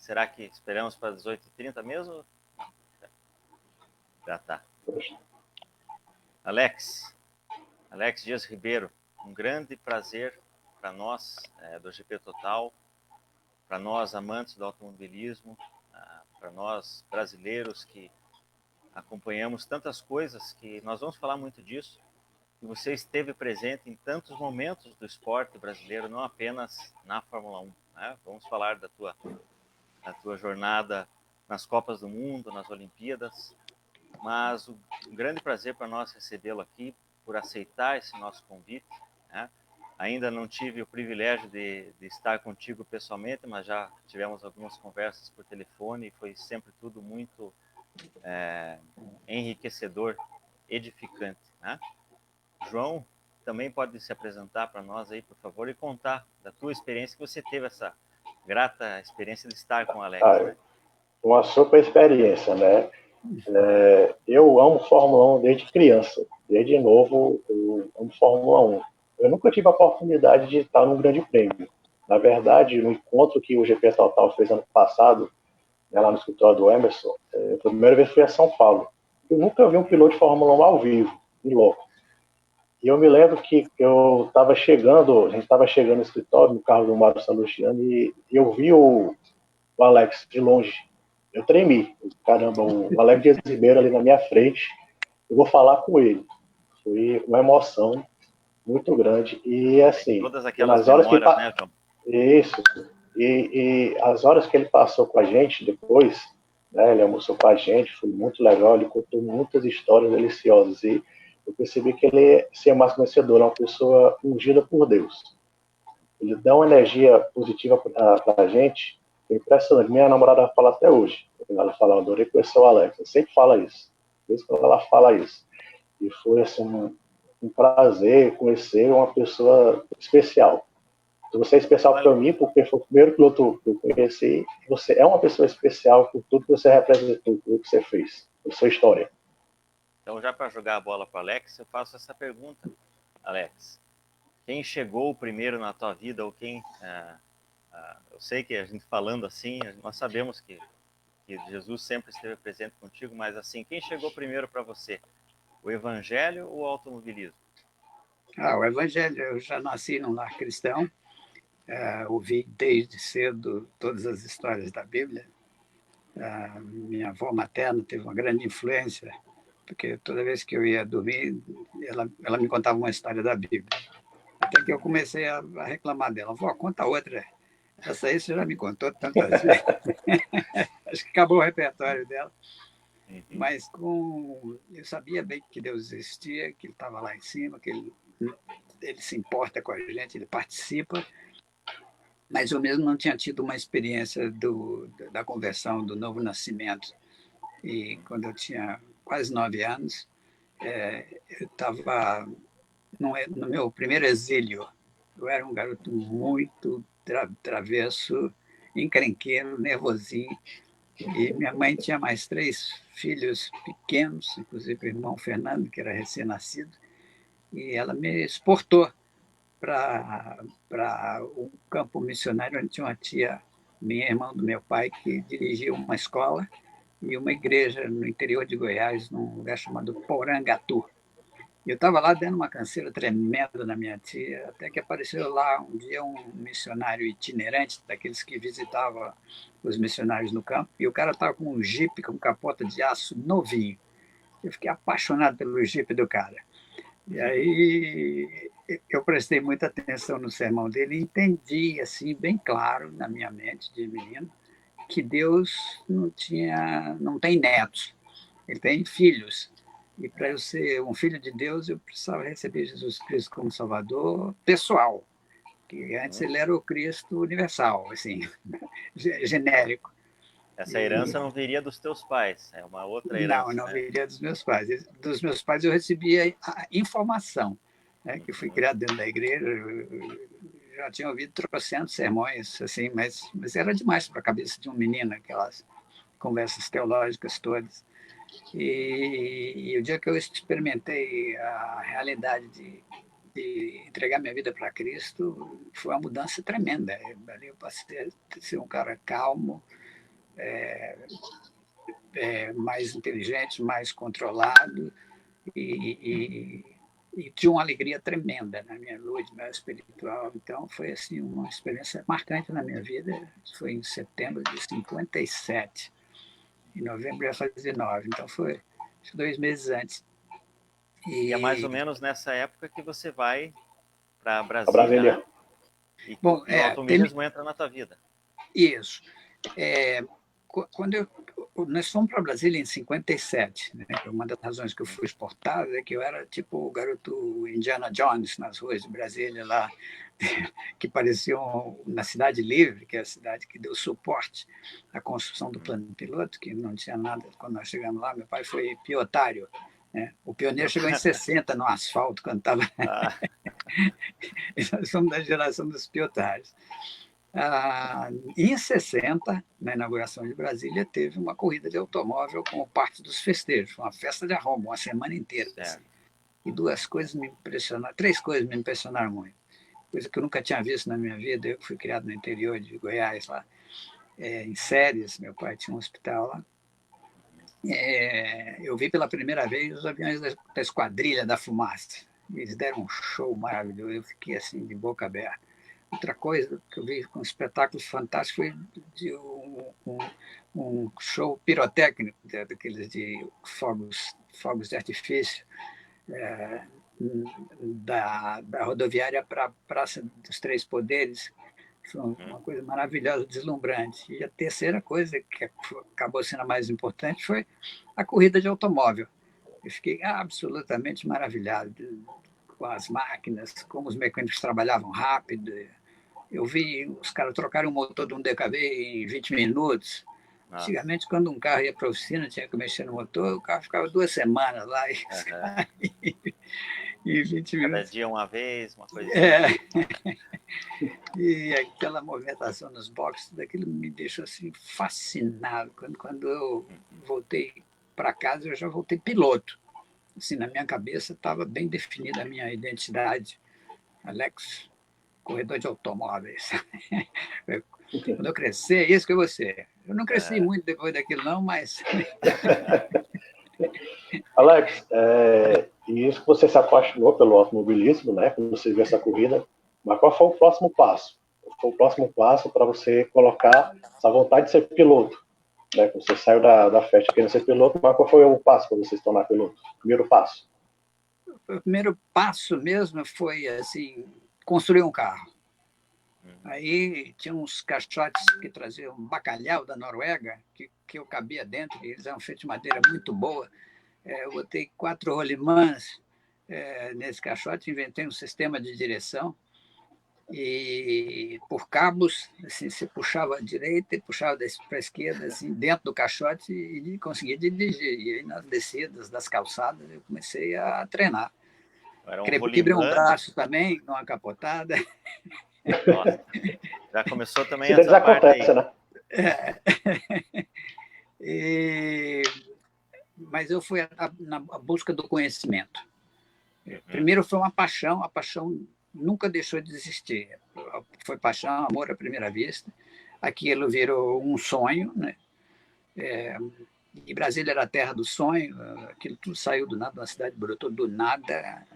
Será que esperamos para 18h30 mesmo? Já tá. Alex Dias Ribeiro, um grande prazer para nós do GP Total, para nós amantes do automobilismo, para nós brasileiros que acompanhamos tantas coisas, que nós vamos falar muito disso, e você esteve presente em tantos momentos do esporte brasileiro, não apenas na Fórmula 1. Né? Vamos falar da tua jornada nas Copas do Mundo, nas Olimpíadas, mas um grande prazer para nós recebê-lo aqui, por aceitar esse nosso convite. Né? Ainda não tive o privilégio de estar contigo pessoalmente, mas já tivemos algumas conversas por telefone e foi sempre tudo muito enriquecedor, edificante. Né? João, também pode se apresentar para nós aí, por favor, e contar da tua experiência, que você teve essa grata experiência de estar com o Alex. Né? Uma super experiência, né? Eu amo Fórmula 1 desde criança. Desde novo, eu amo Fórmula 1. Eu nunca tive a oportunidade de estar num grande prêmio. Na verdade, no encontro que o GP Total fez ano passado, né, lá no escritório do Emerson, a primeira vez foi a São Paulo. Eu nunca vi um piloto de Fórmula 1 ao vivo, em loco. E eu me lembro que eu estava chegando, a gente estava chegando no escritório, no carro do Mário Salustiano, e eu vi o Alex de longe. Eu tremi. Caramba, o Alex Dias Ribeiro ali na minha frente, eu vou falar com ele. Foi uma emoção muito grande. E assim, todas aquelas nas horas memórias, né, João? Isso. E as horas que ele passou com a gente depois, né, ele almoçou com a gente, foi muito legal, ele contou muitas histórias deliciosas. E eu percebi que ele ser mais conhecedor, é uma pessoa ungida por Deus. Ele dá uma energia positiva para a gente, é impressionante. Minha namorada fala até hoje. Ela fala, eu adorei conhecer o Alex. Ela sempre fala isso. Desde quando ela fala isso. E foi assim, um prazer conhecer uma pessoa especial. Você é especial para mim porque foi o primeiro piloto que eu conheci. Você é uma pessoa especial por tudo que você representou, por tudo que você fez, por sua história. Então, já para jogar a bola para o Alex, eu faço essa pergunta. Alex, quem chegou primeiro na tua vida, ou quem... eu sei que a gente falando assim, nós sabemos que Jesus sempre esteve presente contigo, mas assim, quem chegou primeiro para você? O Evangelho ou o automobilismo? O Evangelho, eu já nasci num lar cristão, ouvi desde cedo todas as histórias da Bíblia. Minha avó materna teve uma grande influência, porque toda vez que eu ia dormir, ela me contava uma história da Bíblia. Até que eu comecei a reclamar dela. Vó, conta outra. Essa aí você já me contou tantas vezes. Acho que acabou o repertório dela. Mas eu sabia bem que Deus existia, que Ele estava lá em cima, que ele se importa com a gente, Ele participa. Mas eu mesmo não tinha tido uma experiência da conversão, do novo nascimento. E quando eu tinha quase 9 anos, eu estava no meu primeiro exílio. Eu era um garoto muito travesso, encrenqueiro, nervosinho. E minha mãe tinha mais 3 filhos pequenos, inclusive o irmão Fernando, que era recém-nascido, e ela me exportou para um campo missionário, onde tinha uma tia, minha irmã do meu pai, que dirigia uma escola e uma igreja no interior de Goiás, num lugar chamado Porangatu. Eu estava lá dando uma canseira tremenda na minha tia, até que apareceu lá um dia um missionário itinerante, daqueles que visitava os missionários no campo, e o cara estava com um jipe com capota de aço novinho. Eu fiquei apaixonado pelo jipe do cara. E aí eu prestei muita atenção no sermão dele e entendi, assim, bem claro na minha mente de menino, que Deus não tem netos, ele tem filhos. E para eu ser um filho de Deus, eu precisava receber Jesus Cristo como Salvador pessoal, que antes ele era o Cristo universal, assim, genérico. Essa herança não viria dos teus pais, é uma outra herança. Não viria dos meus pais. Dos meus pais eu recebia a informação, né, que eu fui criado dentro da igreja, eu já tinha ouvido trocentos sermões, assim, mas era demais para a cabeça de um menino, aquelas conversas teológicas todas. E o dia que eu experimentei a realidade de entregar minha vida para Cristo, foi uma mudança tremenda. Ali eu passei a ser um cara calmo, mais inteligente, mais controlado e tinha uma alegria tremenda na minha luz, minha espiritual. Então, foi assim, uma experiência marcante na minha vida. Foi em setembro de 57. Em novembro ia fazer 9. Então, foi 2 meses antes. E é mais ou menos nessa época que você vai para A Brasília, Brasília. né? E Bom, o automobilismo entra na tua vida. Isso. Quando nós fomos para Brasília em 57, né? Uma das razões que eu fui exportado é que eu era tipo o garoto Indiana Jones nas ruas de Brasília, lá, que pareciam na Cidade Livre, que é a cidade que deu suporte à construção do plano piloto, que não tinha nada quando nós chegamos lá. Meu pai foi pilotário. Né? O pioneiro chegou em 60 no asfalto, quando estava. Nós somos da geração dos piotários. Em 60, na inauguração de Brasília, teve uma corrida de automóvel como parte dos festejos, uma festa de arrombo, uma semana inteira. Assim. E 2 coisas me impressionaram, 3 coisas me impressionaram muito. Coisa que eu nunca tinha visto na minha vida. Eu fui criado no interior de Goiás, lá, em Séries, meu pai tinha um hospital lá. Eu vi pela primeira vez os aviões da Esquadrilha da Fumaça. Eles deram um show maravilhoso, eu fiquei assim, de boca aberta. Outra coisa que eu vi com um espetáculo fantástico foi de um show pirotécnico, daqueles de fogos de artifício, da rodoviária para a Praça dos Três Poderes. Foi uma coisa maravilhosa, deslumbrante. E a terceira coisa, que acabou sendo a mais importante, foi a corrida de automóvel. Eu fiquei absolutamente maravilhado com as máquinas, como os mecânicos trabalhavam rápido. Eu vi os caras trocarem o motor de um DKV em 20 minutos. Antigamente, quando um carro ia para a oficina, tinha que mexer no motor, o carro ficava 2 semanas lá e em 20 minutos. Cada dia uma vez, uma coisa assim. E aquela movimentação nos boxes, daquilo me deixou assim, fascinado. Quando eu voltei para casa, eu já voltei piloto. Assim, na minha cabeça estava bem definida a minha identidade. Alex, corredor de automóveis. Quando eu crescer, é isso que eu vou ser. Eu não cresci muito depois daquilo, não, mas... Alex, e isso que você se apaixonou pelo automobilismo, né? Quando você viu essa corrida, mas qual foi o próximo passo? Qual foi o próximo passo para você colocar essa vontade de ser piloto? Né? Você saiu da festa querendo ser piloto, mas qual foi o passo para você se tornar piloto? O primeiro passo? O primeiro passo mesmo foi assim, construir um carro. Aí tinha uns caixotes que traziam bacalhau da Noruega, que eu cabia dentro, e eles eram feitos de madeira muito boa. Eu botei 4 rolimãs nesse caixote, inventei um sistema de direção, e por cabos, assim, você puxava à direita e puxava para a esquerda, assim, dentro do caixote, e conseguia dirigir. E aí, nas descidas das calçadas, eu comecei a treinar. Quebrei um braço também, numa capotada. Nossa, já começou também essa parte acontece, aí. Né? Mas eu fui na busca do conhecimento. Primeiro foi uma paixão, a paixão nunca deixou de existir. Foi paixão, amor à primeira vista. Aquilo virou um sonho, né? E Brasília era a terra do sonho. Aquilo tudo saiu do nada, uma cidade brotou do nada,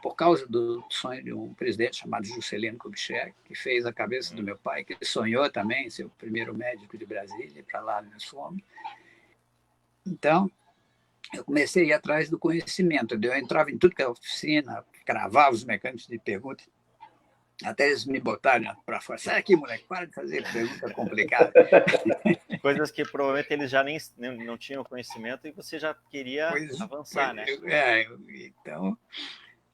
por causa do sonho de um presidente chamado Juscelino Kubitschek, que fez a cabeça do meu pai, que sonhou também ser o primeiro médico de Brasília, para lá nós fomos. Então, eu comecei a ir atrás do conhecimento. Eu entrava em tudo que é oficina, cravava os mecânicos de perguntas, até eles me botarem para fora. Sai aqui, moleque, para de fazer pergunta complicada. Coisas que provavelmente eles já nem não tinham conhecimento e você já queria avançar, né? Então,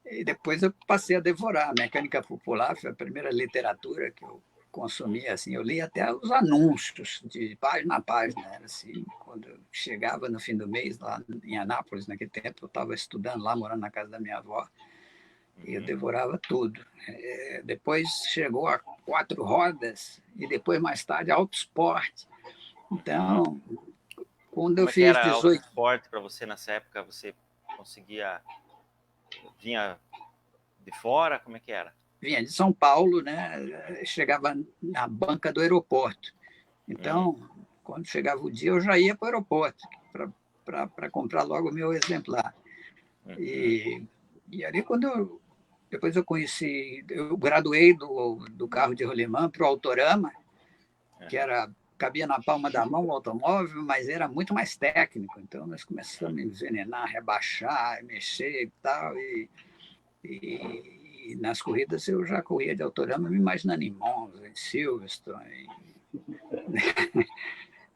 e depois eu passei a devorar. A mecânica popular foi a primeira literatura que eu consumia. Assim, eu li até os anúncios, de página a página. Era assim, quando eu chegava no fim do mês, lá em Anápolis, naquele tempo, eu estava estudando lá, morando na casa da minha avó. E eu devorava tudo. Depois chegou a 4 rodas e depois, mais tarde, auto esporte. Então, quando eu fiz 18... Como era auto esporte para você nessa época? Você conseguia... Vinha de fora? Como é que era? Vinha de São Paulo, né? Chegava na banca do aeroporto. Então, quando chegava o dia, eu já ia para o aeroporto para comprar logo o meu exemplar. E ali, depois eu graduei do carro de rolimã para o Autorama, que cabia na palma da mão o automóvel, mas era muito mais técnico. Então, nós começamos a envenenar, rebaixar, mexer e tal. E nas corridas eu já corria de Autorama, me imaginando em Monza, em Silverstone.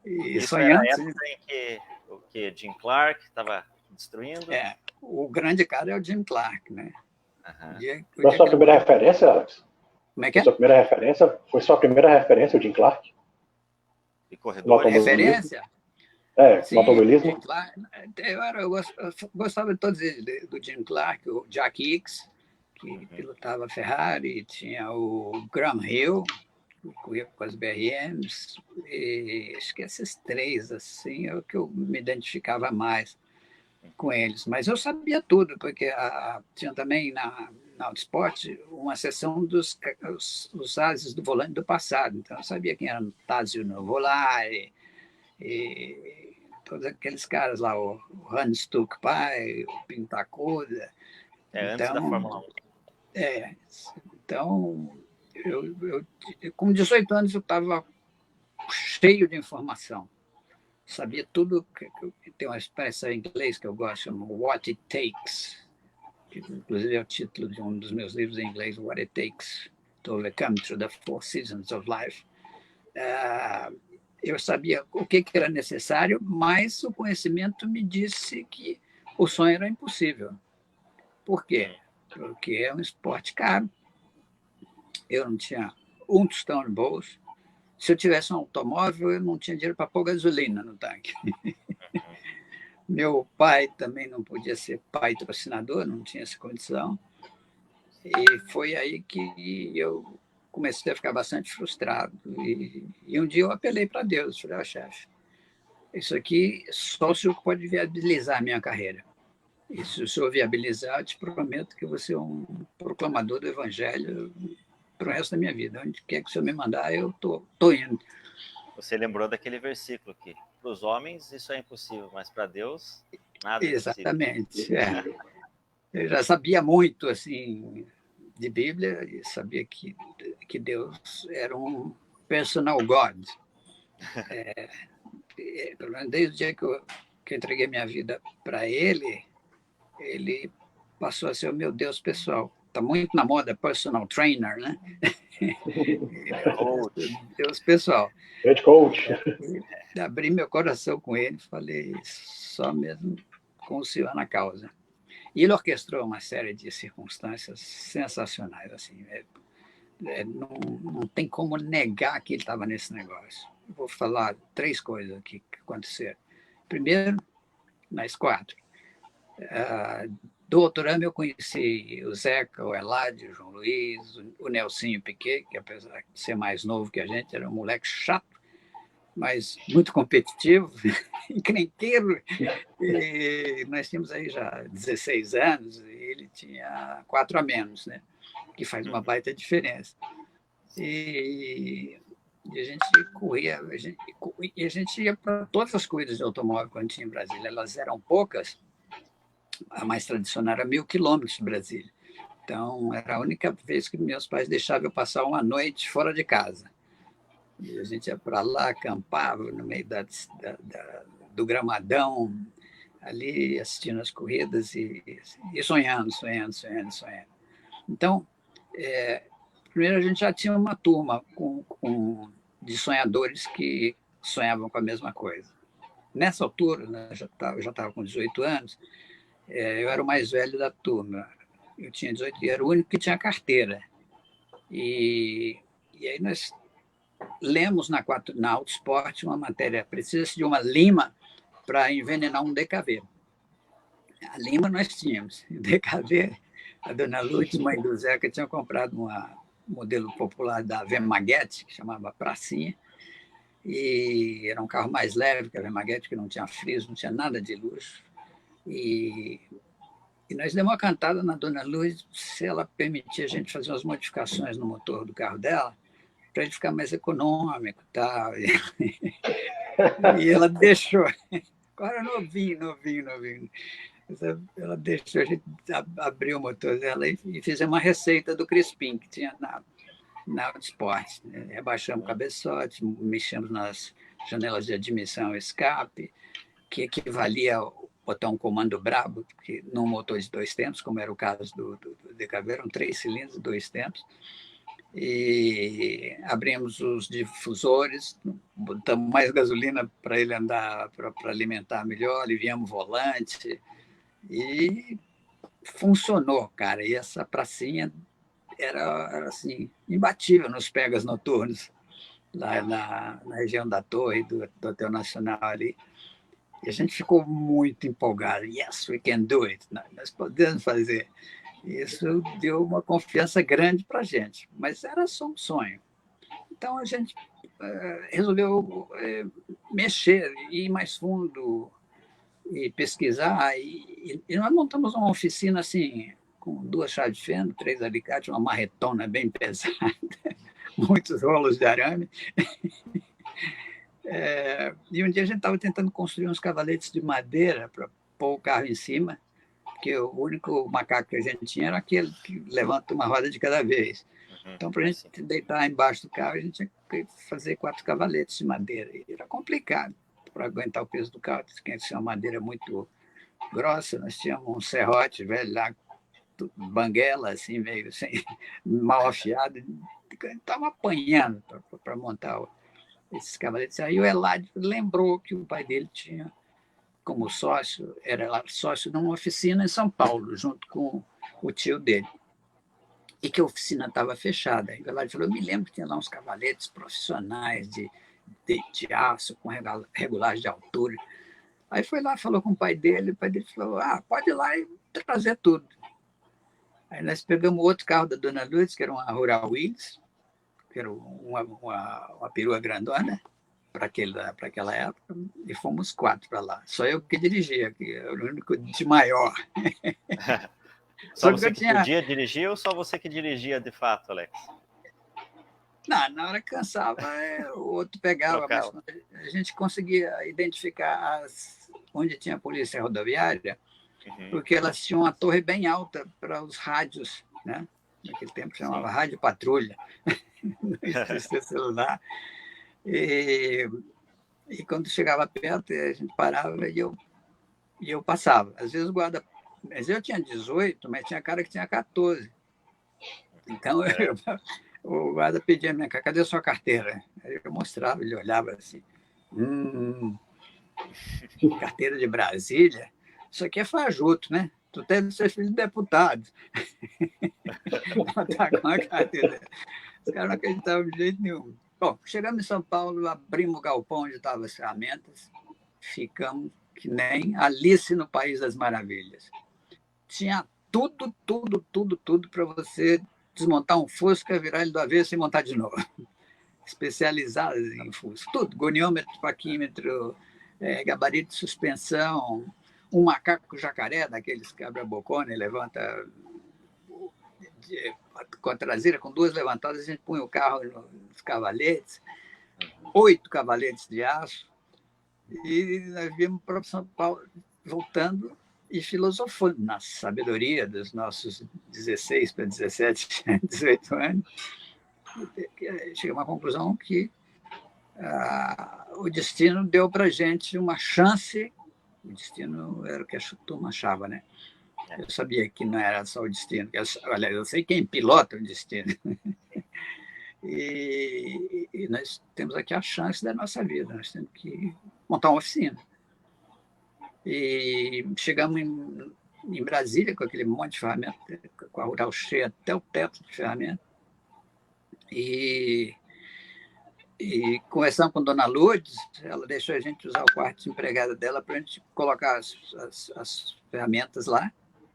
E Isso sonhando. era a época em que Jim Clark estava destruindo? O grande cara é o Jim Clark, né? Foi a sua primeira referência, Alex? Como é que é? Foi sua primeira referência, o Jim Clark? De corredor? Referência? Sim, no automobilismo? Eu gostava de todos eles, do Jim Clark, o Jack Hicks, que pilotava a Ferrari, tinha o Graham Hill, que corria com as BRMs, e acho que esses três, assim, é o que eu me identificava mais com eles. Mas eu sabia tudo, porque tinha também na Autosport uma seção dos ases do volante do passado. Então, eu sabia quem era Tazio Nuvolari, e todos aqueles caras lá, o Hans Stuckpai, o Pintacoda. Antes da Fórmula 1. Então, com 18 anos, eu estava cheio de informação. Sabia tudo. Tem uma expressão em inglês que eu gosto, chama What It Takes, que inclusive é o título de um dos meus livros em inglês, What It Takes to Overcome Through the Four Seasons of Life. Eu sabia o que era necessário, mas o conhecimento me disse que o sonho era impossível. Por quê? Porque é um esporte caro. Eu não tinha um tostão no bolso. Se eu tivesse um automóvel, eu não tinha dinheiro para pôr gasolina no tanque. Meu pai também não podia ser patrocinador, não tinha essa condição. E foi aí que eu comecei a ficar bastante frustrado. E um dia eu apelei para Deus, falei, chefe, isso aqui só o senhor pode viabilizar a minha carreira. E se o senhor viabilizar, eu te prometo que eu vou ser um proclamador do evangelho para o resto da minha vida. Onde quer que o senhor me mandar, eu tô indo. Você lembrou daquele versículo que para os homens isso é impossível, mas para Deus nada é impossível. Exatamente. Eu já sabia muito assim de Bíblia e sabia que Deus era um personal God. Pelo menos desde o dia que eu entreguei minha vida para ele passou a ser o meu Deus pessoal. Está muito na moda personal trainer, né? Deus pessoal. Head coach. Abri meu coração com ele, falei só mesmo com o senhor na causa. E ele orquestrou uma série de circunstâncias sensacionais. Assim, não tem como negar que ele estava nesse negócio. Vou falar 3 coisas aqui que aconteceram. Primeiro, na Esquadra. Do Autorama eu conheci o Zeca, o Eladio, o João Luiz, o Nelsinho Piquet, que apesar de ser mais novo que a gente, era um moleque chato, mas muito competitivo, encrenqueiro. E nós tínhamos aí já 16 anos e ele tinha 4 a menos, né? Que faz uma baita diferença. E a gente corria, a gente ia para todas as corridas de automóvel quando tinha em Brasília. Elas eram poucas, a mais tradicional era 1.000 quilômetros de Brasília. Então, era a única vez que meus pais deixavam eu passar uma noite fora de casa. E a gente ia para lá, acampava no meio do gramadão, ali assistindo as corridas e sonhando. Então, primeiro a gente já tinha uma turma de sonhadores que sonhavam com a mesma coisa. Nessa altura, né, eu já estava com 18 anos, eu era o mais velho da turma. Eu tinha 18 e era o único que tinha carteira. E aí nós lemos na Autosport uma matéria, precisa-se de uma lima para envenenar um DKV. A lima nós tínhamos. O DKV, a dona Lourdes, mãe do Zeca, tinha comprado um modelo popular da Vemaguete, que chamava Pracinha, e era um carro mais leve que a Vemaguete, que não tinha friso, não tinha nada de luxo. E nós demos uma cantada na dona Lourdes se ela permitia a gente fazer umas modificações no motor do carro dela, para ele ficar mais econômico e tal. E ela deixou. Agora novinho. Ela deixou a gente abrir o motor dela e fizemos uma receita do Crispim, que tinha na Autosport. Né? Rebaixamos o cabeçote, mexemos nas janelas de admissão e escape, que equivalia ao botar um comando brabo, que num motor de 2 tempos, como era o caso do DKV, eram 3 cilindros, 2 tempos. E abrimos os difusores, botamos mais gasolina para ele andar, para alimentar melhor, aliviamos o volante e funcionou, cara. E essa pracinha era assim, imbatível nos pegas noturnos, lá na região da Torre, do Hotel Nacional ali. E a gente ficou muito empolgado. Yes, we can do it. Nós podemos fazer. Isso deu uma confiança grande para a gente, mas era só um sonho. Então a gente resolveu mexer, ir mais fundo e pesquisar. E nós montamos uma oficina assim, com 2 chaves de feno, 3 alicates, uma marretona bem pesada, muitos rolos de arame. E um dia a gente estava tentando construir uns cavaletes de madeira para pôr o carro em cima, porque o único macaco que a gente tinha era aquele que levanta uma roda de cada vez. Então, para a gente deitar embaixo do carro, a gente tinha que fazer 4 cavaletes de madeira. E era complicado para aguentar o peso do carro. Tinha que ser uma madeira muito grossa. Nós tínhamos um serrote velho lá, banguela, assim, meio assim, mal afiado. Estava apanhando para montar esses cavaletes. Aí o Eladio lembrou que o pai dele tinha como sócio, era sócio de uma oficina em São Paulo, junto com o tio dele, e que a oficina estava fechada. Aí o Eladio falou, eu me lembro que tinha lá uns cavaletes profissionais de aço, com regulagem de altura. Aí foi lá, falou com o pai dele falou, pode ir lá e trazer tudo. Aí nós pegamos outro carro da Dona Lourdes, que era uma Rural Willis, que era uma perua grandona, para aquela época, e fomos 4 para lá. Só eu que dirigia, que era o único de maior. Só você que podia dirigir ou só você que dirigia de fato, Alex? Não, na hora que cansava, o outro pegava, mas a gente conseguia identificar onde tinha polícia rodoviária, porque elas tinham uma torre bem alta para os rádios, né? Naquele tempo chamava rádio patrulha, não existia celular. E quando chegava perto, a gente parava e eu passava. Às vezes o guarda... Mas eu tinha 18, mas tinha cara que tinha 14. Então, o guarda pedia a minha cara, cadê a sua carteira? Aí eu mostrava, ele olhava assim. Carteira de Brasília? Isso aqui é fajuto, né? Tu deve ser filho de deputado. Tá com a carteira. Os caras não acreditavam de jeito nenhum. Bom, chegamos em São Paulo, abrimos o galpão onde estavam as ferramentas, ficamos que nem Alice no País das Maravilhas. Tinha tudo para você desmontar um Fusca, virar ele do avesso e montar de novo. Especializadas em Fusca. Tudo, goniômetro, paquímetro, gabarito de suspensão, um macaco jacaré, daqueles que abre a bocona e levanta com a traseira, com 2 levantadas, a gente põe o carro nos cavaletes, 8 cavaletes de aço, e nós viemos para São Paulo voltando e filosofando na sabedoria dos nossos 16 para 17, 18 anos. Chegamos à conclusão que o destino deu para a gente uma chance. O destino era o que a turma achava, né? Eu sabia que não era só o destino. Olha, eu sei quem pilota o destino. E nós temos aqui a chance da nossa vida. Nós temos que montar uma oficina. E chegamos em Brasília com aquele monte de ferramenta, com a Rural cheia até o teto de ferramenta. E conversamos com a Dona Lourdes, ela deixou a gente usar o quarto de empregada dela para a gente colocar as ferramentas lá,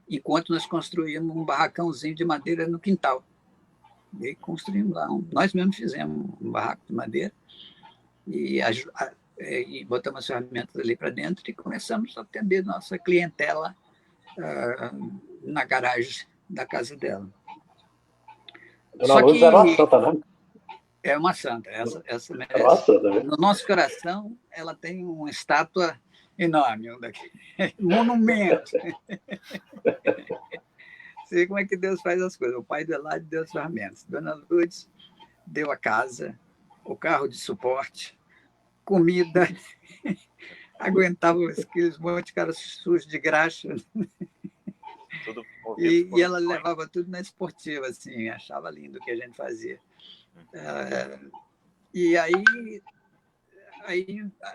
enquanto nós construímos um barracãozinho de madeira no quintal. E construímos lá, nós mesmos fizemos um barraco de madeira e botamos as ferramentas ali para dentro e começamos a atender nossa clientela na garagem da casa dela. Dona Lourdes era uma santa, né? É uma santa, essa merece. Nossa, tá vendo? No nosso coração, ela tem uma estátua enorme, monumento. Você vê como é que Deus faz as coisas. O pai do Eladio deu as ferramentas. Dona Lourdes deu a casa, o carro de suporte, comida, aguentava aqueles monte de cara sujos de graxa. Tudo E ela levava tudo na esportiva, assim, achava lindo o que a gente fazia. E aí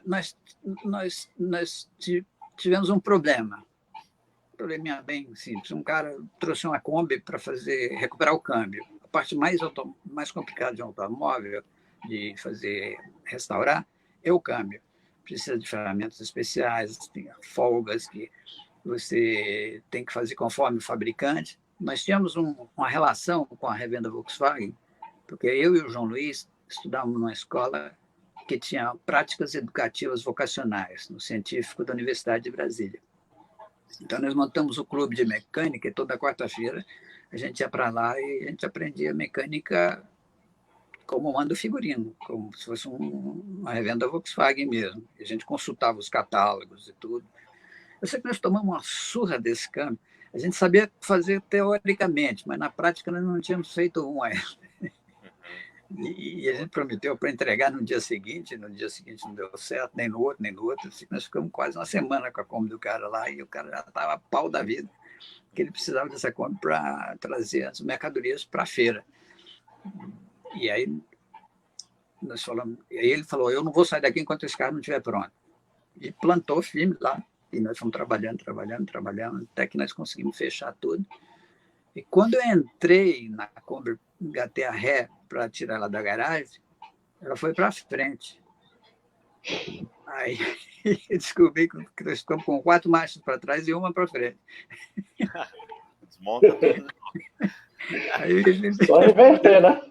nós tivemos um problema. Um probleminha bem simples. Um cara trouxe uma Kombi para recuperar o câmbio. A parte mais complicada de um automóvel, de restaurar, é o câmbio. Precisa de ferramentas especiais, tem folgas que você tem que fazer conforme o fabricante. Nós tínhamos uma relação com a revenda Volkswagen, porque eu e o João Luiz estudávamos numa escola que tinha práticas educativas vocacionais, no Científico da Universidade de Brasília. Então, nós montamos o clube de mecânica e toda quarta-feira a gente ia para lá e a gente aprendia mecânica como manda o figurino, como se fosse uma revenda Volkswagen mesmo. A gente consultava os catálogos e tudo. Eu sei que nós tomamos uma surra desse câmbio. A gente sabia fazer teoricamente, mas na prática nós não tínhamos feito um ainda. E a gente prometeu para entregar no dia seguinte não deu certo, nem no outro. Assim, nós ficamos quase uma semana com a Kombi do cara lá e o cara já estava pau da vida, que ele precisava dessa Kombi para trazer as mercadorias para a feira. E aí ele falou, eu não vou sair daqui enquanto esse carro não estiver pronto. E plantou firme lá. E nós fomos trabalhando, até que nós conseguimos fechar tudo. E quando eu entrei na Kombi, engatei a ré para tirar ela da garagem, ela foi para frente. Aí eu descobri que nós ficamos com 4 marchas para trás e uma para frente. Desmonta tudo. Aí, Só inverter, né?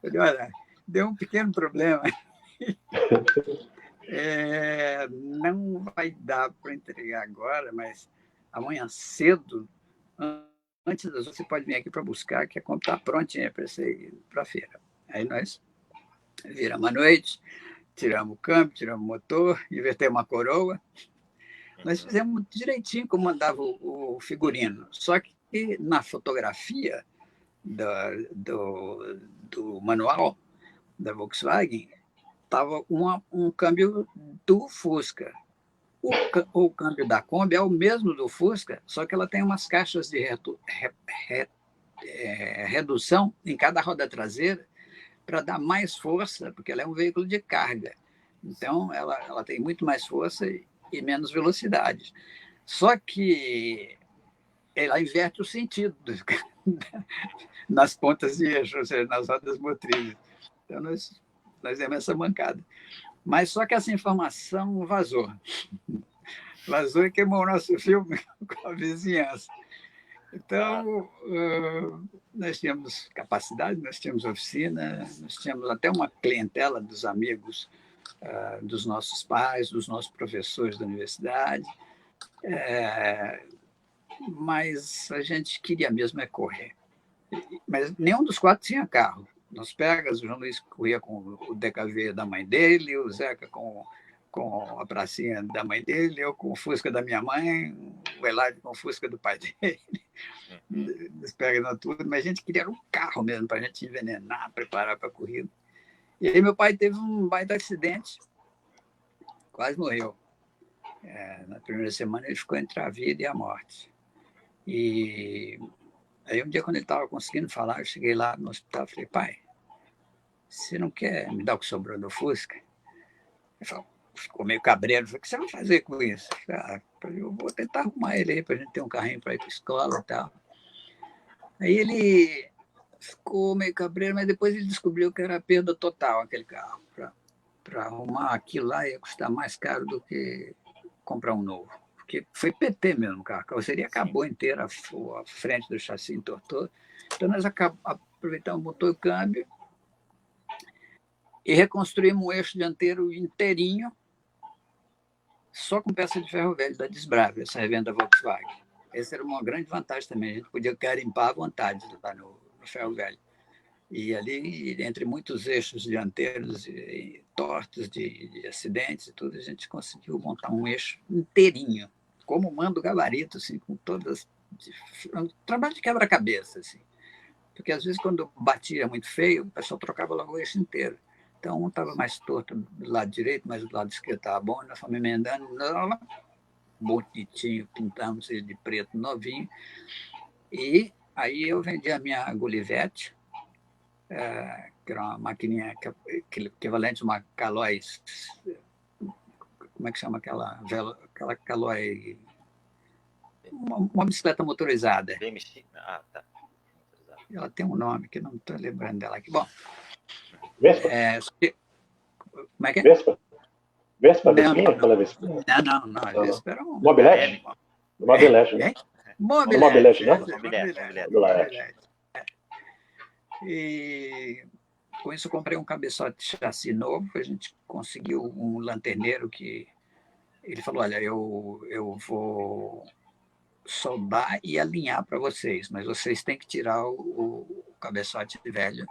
Falei, olha, deu um pequeno problema. Não vai dar para entregar agora, mas amanhã cedo, antes das 8, você pode vir aqui para buscar, que a Kombi está prontinha para você ir para a feira. Aí nós viramos à noite, tiramos o câmbio, tiramos o motor, invertemos uma coroa. Nós fizemos direitinho como mandava o figurino. Só que na fotografia do manual da Volkswagen, estava um câmbio do Fusca. O câmbio da Kombi é o mesmo do Fusca, só que ela tem umas caixas de redução em cada roda traseira para dar mais força, porque ela é um veículo de carga. Então, ela tem muito mais força e menos velocidade. Só que ela inverte o sentido nas pontas de eixo, ou seja, nas rodas motrizes. Então, nós demos essa mancada. Mas só que essa informação vazou. Vazou e queimou o nosso filme com a vizinhança. Então, nós tínhamos capacidade, nós tínhamos oficina, nós tínhamos até uma clientela dos amigos dos nossos pais, dos nossos professores da universidade, mas a gente queria mesmo correr. Mas nenhum dos 4 tinha carro. Nos Pegas, o João Luiz corria com o DKV da mãe dele, o Zeca com a pracinha da mãe dele, eu com o Fusca da minha mãe, o Eladio com o Fusca do pai dele. Nos Pegas não tudo, mas a gente queria um carro mesmo para a gente envenenar, preparar para a corrida. E aí meu pai teve um baita acidente, quase morreu. Na primeira semana ele ficou entre a vida e a morte. E aí um dia, quando ele estava conseguindo falar, eu cheguei lá no hospital e falei, pai, você não quer me dar o que sobrou do Fusca? Ele falou, ficou meio cabreiro, falei, o que você vai fazer com isso? Eu vou tentar arrumar ele aí para a gente ter um carrinho para ir para a escola e tal. Aí ele ficou meio cabreiro, mas depois ele descobriu que era perda total aquele carro. Para arrumar aquilo lá ia custar mais caro do que comprar um novo. Porque foi PT mesmo o carro. A carroceria acabou inteira, a frente do chassi entortou. Então nós aproveitamos o motor e o câmbio e reconstruímos o eixo dianteiro inteirinho, só com peça de ferro velho da Desbrave, essa revenda Volkswagen. Essa era uma grande vantagem também. A gente podia garimpar à vontade lá no ferro velho. E ali, entre muitos eixos dianteiros tortos de acidentes e tudo, a gente conseguiu montar um eixo inteirinho, como manda o gabarito, assim, com todas... Um trabalho de quebra-cabeça, assim. Porque, às vezes, quando batia muito feio, o pessoal trocava logo o eixo inteiro. Então, um estava mais torto do lado direito, mas do lado esquerdo estava bom, nós fomos emendando, bonitinho, pintamos ele de preto novinho. E aí eu vendi a minha Gulivete, que era uma maquininha equivalente a uma Calói, como é que chama aquela Calói? Uma bicicleta motorizada. BMX? Ah, tá. Ela tem um nome que não estou lembrando dela aqui. Bom, Vespa? Como é que é? Vespa? Vespa, Não, Vespinha? não. Aquela Vespinha? Não. A Vespa era um... Mobilete? Mobilete, né? Mobilete, né? Mobilete. E com isso eu comprei um cabeçote de chassi novo, a gente conseguiu um lanterneiro que ele falou, olha, eu vou soldar e alinhar para vocês, mas vocês têm que tirar o cabeçote velho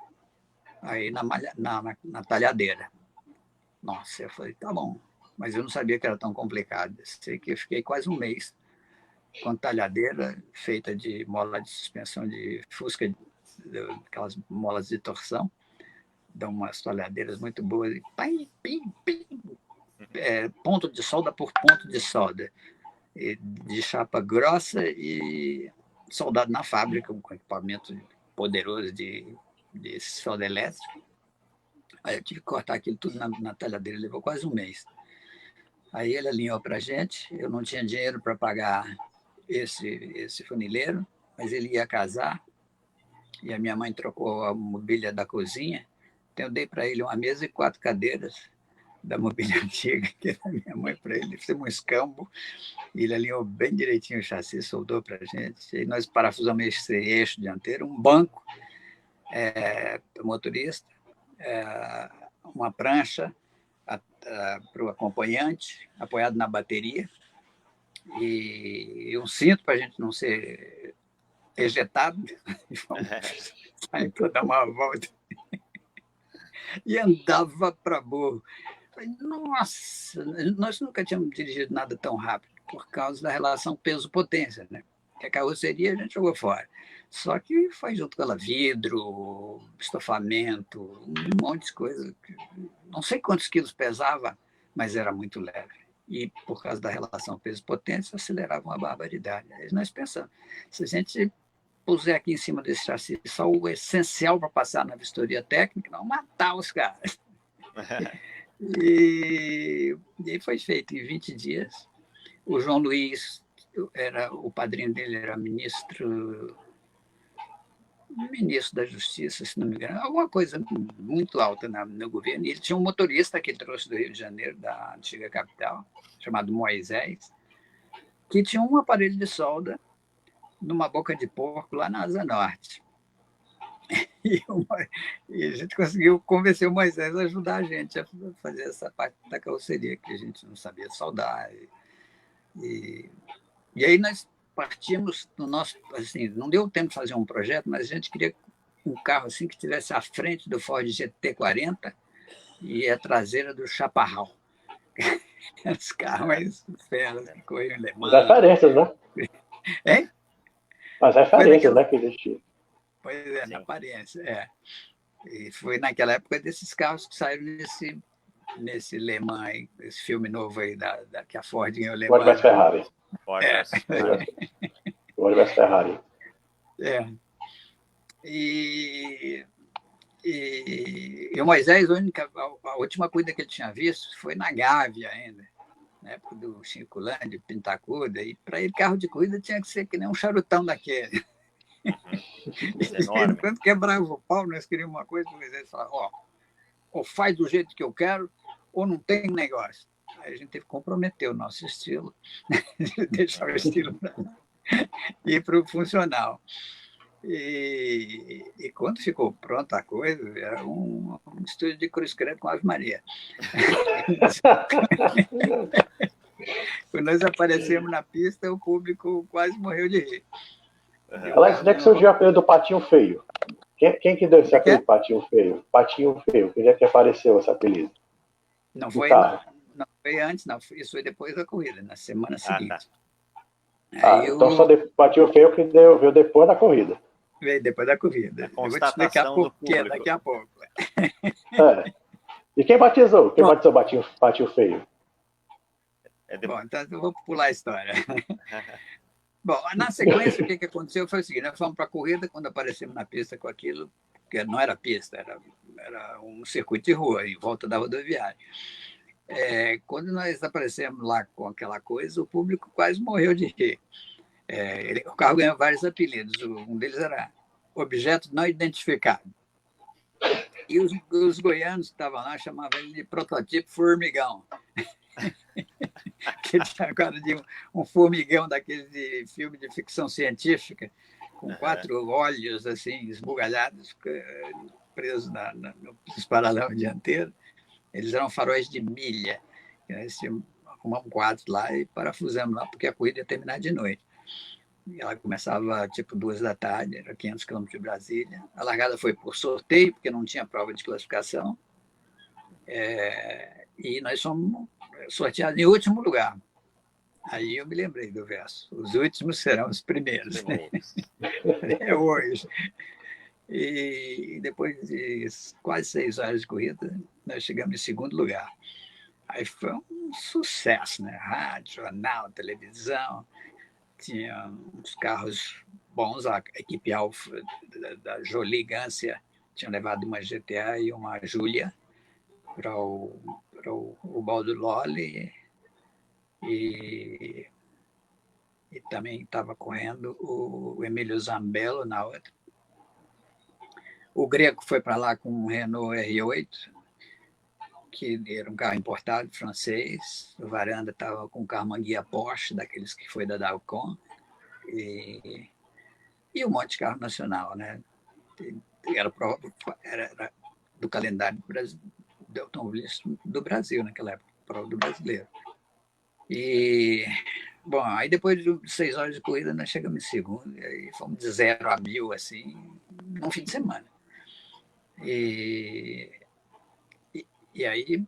aí na talhadeira. Nossa, eu falei, tá bom, mas eu não sabia que era tão complicado. Sei que eu fiquei quase um mês com talhadeira feita de mola de suspensão de fusca, aquelas molas de torção, dão umas talhadeiras muito boas, e ponto de solda por ponto de solda, de chapa grossa e soldado na fábrica, com equipamento poderoso de solda elétrica. Aí eu tive que cortar aquilo tudo na talhadeira, levou quase um mês. Aí ele alinhou para a gente, eu não tinha dinheiro para pagar esse funileiro, mas ele ia casar, e a minha mãe trocou a mobília da cozinha, então eu dei para ele uma mesa e 4 cadeiras da mobília antiga, que era minha mãe, para ele. Fizemos um escambo, e ele alinhou bem direitinho o chassi, soldou para a gente, e nós parafusamos esse eixo dianteiro, um banco para o motorista, uma prancha para o acompanhante, apoiado na bateria, e um cinto para a gente não ser ejetado, sair para dar uma volta. E andava para burro. Nossa, nós nunca tínhamos dirigido nada tão rápido por causa da relação peso-potência, né? Que a carroceria a gente jogou fora. Só que foi junto com ela vidro, estofamento, um monte de coisa. Não sei quantos quilos pesava, mas era muito leve. E por causa da relação peso-potência, acelerava uma barbaridade. Aí nós pensamos, se a gente puser aqui em cima desse chassi só o essencial para passar na vistoria técnica, não matar os caras. E foi feito em 20 dias. O João Luiz, o padrinho dele era ministro da Justiça, se não me engano, alguma coisa muito alta no governo. E ele tinha um motorista que ele trouxe do Rio de Janeiro, da antiga capital, chamado Moisés, que tinha um aparelho de solda numa boca de porco lá na Asa Norte. E a gente conseguiu convencer o Moisés a ajudar a gente a fazer essa parte da carroceria, que a gente não sabia soldar. E aí nós partimos do nosso... Assim, não deu tempo de fazer um projeto, mas a gente queria um carro assim que tivesse à frente do Ford GT40 e a traseira do Chaparral. Os carros mais feras que corriam em Le Mans. As referências, né? Hein? As referências, né, que existiam. Pois é, na aparência, E foi naquela época desses carros que saíram nesse Le Mans aí, esse filme novo aí que a Ford ganhou Le Mans. Ford vs Ferrari. Ford vs Ferrari. E o Moisés, a última coisa que ele tinha visto foi na Gávea ainda, na época do Chico Lande, Pintacuda, e para ele carro de corrida tinha que ser que nem um charutão daquele. E quando quebrava o pau, nós queríamos uma coisa, o Moisés falava, ou faz do jeito que eu quero, ou não tem negócio. Aí a gente teve que comprometer o nosso estilo, deixar o estilo ir para o funcional. E quando ficou pronta a coisa, era um estúdio de cruz credo com Ave Maria. Quando nós aparecemos na pista, o público quase morreu de rir. Alex, onde é que surgiu a coisa do patinho feio? Quem que deu esse É que é? apelido Patinho Feio? Patinho Feio, que dia que apareceu esse apelido? Não No foi, carro. não foi antes, não. Isso foi depois da corrida, na semana Ah, tá. seguinte. Aí Então só eu Patinho Feio que veio depois da corrida. veio depois da A corrida. Eu vou te explicar constatação do por quê público. daqui a pouco. É. E quem batizou? Quem Bom. batizou Patinho Feio? Bom, então eu vou pular a história. Bom, na sequência, o que aconteceu foi o seguinte: nós fomos para a corrida, quando aparecemos na pista com aquilo, que não era pista, era um circuito de rua, em volta da rodoviária. Quando nós aparecemos lá com aquela coisa, o público quase morreu de rir. O carro ganhou vários apelidos, um deles era Objeto Não Identificado. E os goianos que estavam lá chamavam ele de Prototipo Formigão. Que tinha cara de um formigão daqueles de filme de ficção científica, com 4 olhos assim, esbugalhados, presos no paralelo dianteiro. Eles eram faróis de milha. Arrumamos 4 lá e parafusamos lá, porque a corrida ia terminar de noite. E ela começava tipo 2 da tarde, era 500 quilômetros de Brasília. A largada foi por sorteio, porque não tinha prova de classificação. E nós fomos sorteados em último lugar. Aí eu me lembrei do verso: os últimos serão os primeiros. É hoje. E depois de quase 6 horas de corrida, nós chegamos em segundo lugar. Aí foi um sucesso, né? Rádio, jornal, televisão. Tinha uns carros bons, a equipe Alfa da Jolie Gância tinha levado uma GTA e uma Júlia para o Baldo Lolli, e também estava correndo o Emílio Zambello na outra. O Greco foi para lá com um Renault R8, que era um carro importado, francês. O Varanda estava com um carro manguia Porsche, daqueles que foi da Dalcom. E um monte de carro nacional, né? Era do calendário do automobilismo do Brasil naquela época, prova do brasileiro. E, bom, aí depois de 6 horas de corrida, nós chegamos em segundo, e aí fomos de 0 a 1000, assim, num fim de semana. E aí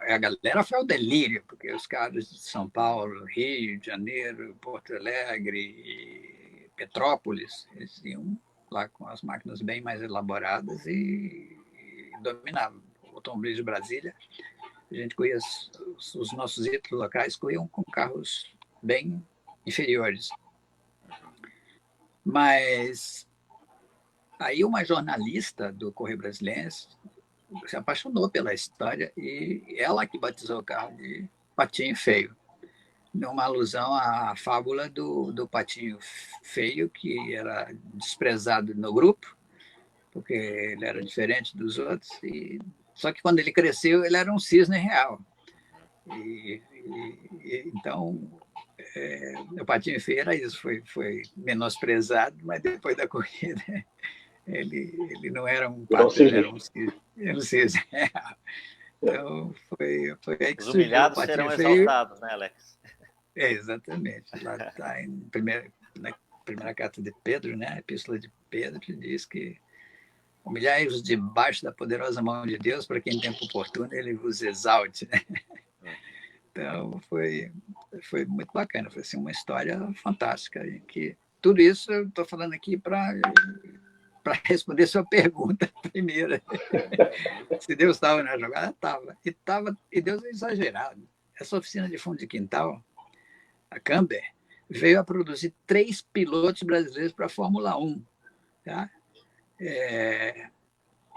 a galera foi ao delírio, porque os caras de São Paulo, Rio de Janeiro, Porto Alegre, Petrópolis, eles iam lá com as máquinas bem mais elaboradas e dominavam. O automobilismo de Brasília, a gente corria, os nossos ídolos locais corriam com carros bem inferiores. Mas aí uma jornalista do Correio Brasiliense se apaixonou pela história e ela que batizou o carro de Patinho Feio, numa alusão à fábula do Patinho Feio, que era desprezado no grupo, porque ele era diferente dos outros, só que quando ele cresceu, ele era um cisne real. Então, o Patinho Feio era isso, foi menosprezado, mas depois da corrida ele não era um pato, ele era um cisne real. Então, foi aí que Os surgiu o humilhados Patinho serão Feio. exaltados, né, Alex? Exatamente. Lá está na primeira carta de Pedro, né? A epístola de Pedro, que diz que humilhai-vos debaixo da poderosa mão de Deus, para que em tempo oportuno ele vos exalte. Né? Então, foi muito bacana. Foi assim, uma história fantástica. Em que tudo isso eu estou falando aqui para responder sua pergunta primeira. Se Deus estava na jogada, estava. E Deus é exagerado. Essa oficina de fundo de quintal, a Camber, veio a produzir 3 pilotos brasileiros para a Fórmula 1. Tá?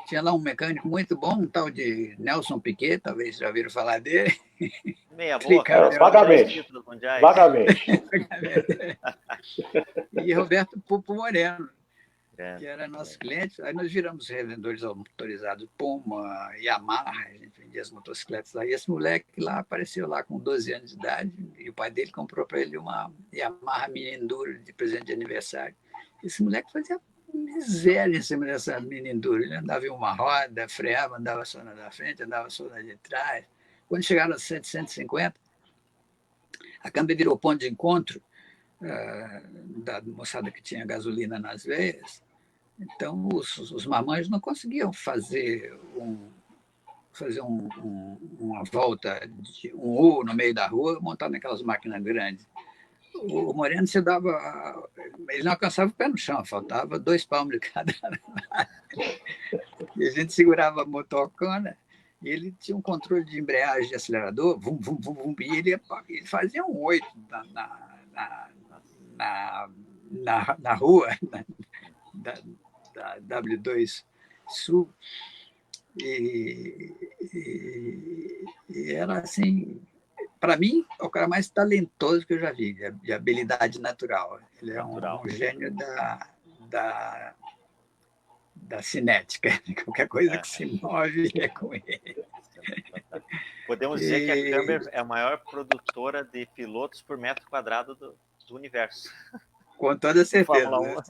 Tinha lá um mecânico muito bom, um tal de Nelson Piquet, talvez já ouviram falar dele. Meia boca, vagamente. Vagamente. E Roberto Pupo Moreno, que era nosso cliente. Aí nós viramos revendedores autorizados Puma, Yamaha, a gente vendia as motocicletas lá. E esse moleque lá apareceu lá com 12 anos de idade, e o pai dele comprou para ele uma Yamaha Mini Enduro de presente de aniversário. Esse moleque fazia miséria em cima dessa Mini Enduro. Ele andava em uma roda, freava, andava só na da frente, andava só na de trás. Quando chegaram a 750, a Câmara virou ponto de encontro da moçada que tinha gasolina nas veias, Então, os marmanjos não conseguiam fazer uma volta, um U no meio da rua, montando aquelas máquinas grandes. O Moreno se dava. Ele não alcançava o pé no chão, faltava 2 palmos de cada lado. E a gente segurava a motocona e ele tinha um controle de embreagem de acelerador, vum, vum, vum, vum, e ele fazia um 8 na rua da W2 Sul. E era assim, para mim, é o cara mais talentoso que eu já vi, de habilidade natural. Ele é um gênio da cinética. Qualquer coisa que se move é com ele. Podemos dizer que a Camber é a maior produtora de pilotos por metro quadrado do universo. Com toda certeza. Fórmula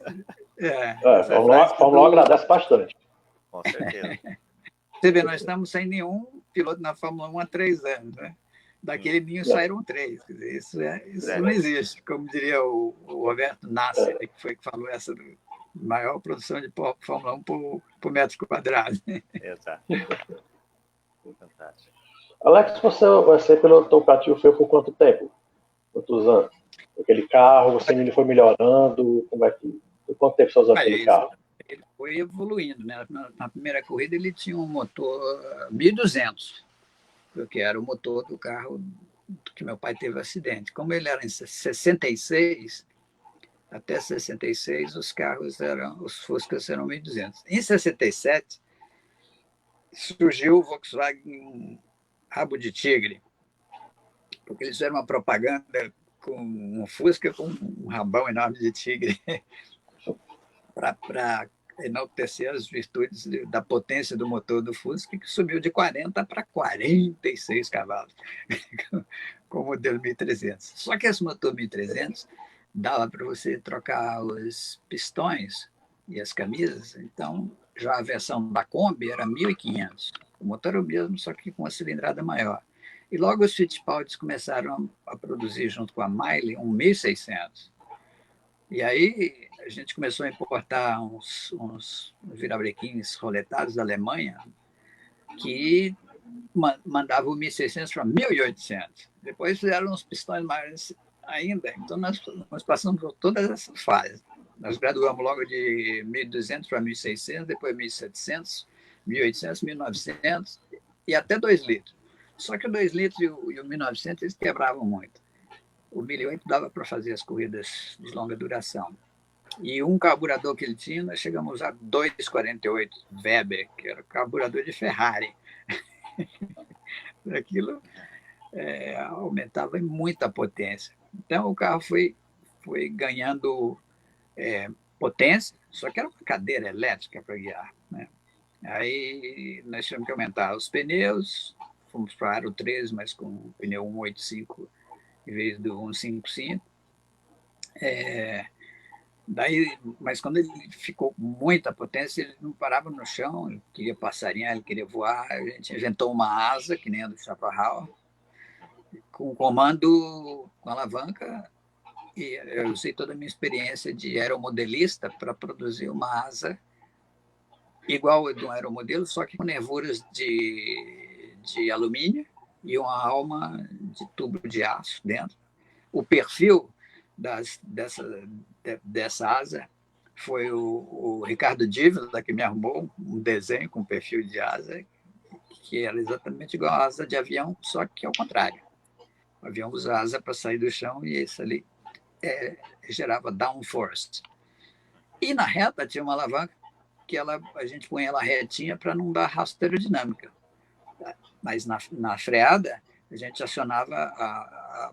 1. Fórmula 1 agradece bastante. Com certeza. Você vê, nós estamos sem nenhum piloto na Fórmula 1 há 3 anos, né? Daquele ninho saíram 3. Quer dizer, isso não existe. Como diria o Roberto Nasser, que foi que falou essa maior produção de Fórmula 1 por metro quadrado. Exato. Fantástico. Alex, você pilotou o Catil foi por quanto tempo? Quantos anos? Aquele carro, você foi melhorando? Como é que... Por quanto tempo você usou aquele carro? Ele foi evoluindo, né? Na primeira corrida ele tinha um motor 1200, que era o motor do carro que meu pai teve acidente. Como ele era em 66, até 66 os Fuscas eram 1200. Em 67 surgiu o Volkswagen Rabo de Tigre, porque eles fizeram uma propaganda com um Fusca com um rabão enorme de tigre para enaltecer as virtudes da potência do motor do Fusca, que subiu de 40 para 46 cavalos, com o modelo 1300. Só que esse motor 1300 dava para você trocar os pistões e as camisas, então já a versão da Kombi era 1500. O motor era o mesmo, só que com uma cilindrada maior. E logo os Fittipaldis começaram a produzir, junto com a Miley, um 1600. E aí a gente começou a importar uns virabrequins roletados da Alemanha que mandavam o 1600 para 1800. Depois fizeram uns pistões maiores ainda. Então nós passamos por todas essas fases. Nós graduamos logo de 1200 para 1600, depois 1700, 1800, 1900 e até 2 litros. Só que o 2 litros e o 1900 eles quebravam muito. O 1008 dava para fazer as corridas de longa duração. E um carburador que ele tinha, nós chegamos a usar 2,48 Weber, que era carburador de Ferrari. Aquilo aumentava muito a potência. Então o carro foi ganhando potência, só que era uma cadeira elétrica para guiar, né? Aí nós tivemos que aumentar os pneus, fomos para Aro 13, mas com o pneu 185 em vez do 155. Mas quando ele ficou com muita potência, ele não parava no chão, ele queria passarinhar, ele queria voar. A gente inventou uma asa, que nem a do Chaparral, com comando com alavanca, e eu usei toda a minha experiência de aeromodelista para produzir uma asa igual a de um aeromodelo, só que com nervuras de alumínio e uma alma de tubo de aço dentro. O perfil dessa asa foi o Ricardo Dívila, que me arrumou um desenho com perfil de asa, que era exatamente igual a asa de avião, só que ao contrário. O avião usa asa para sair do chão e esse ali gerava downforce. E na reta tinha uma alavanca que a gente põe ela retinha para não dar arrasto aerodinâmica. Mas na freada, a gente acionava a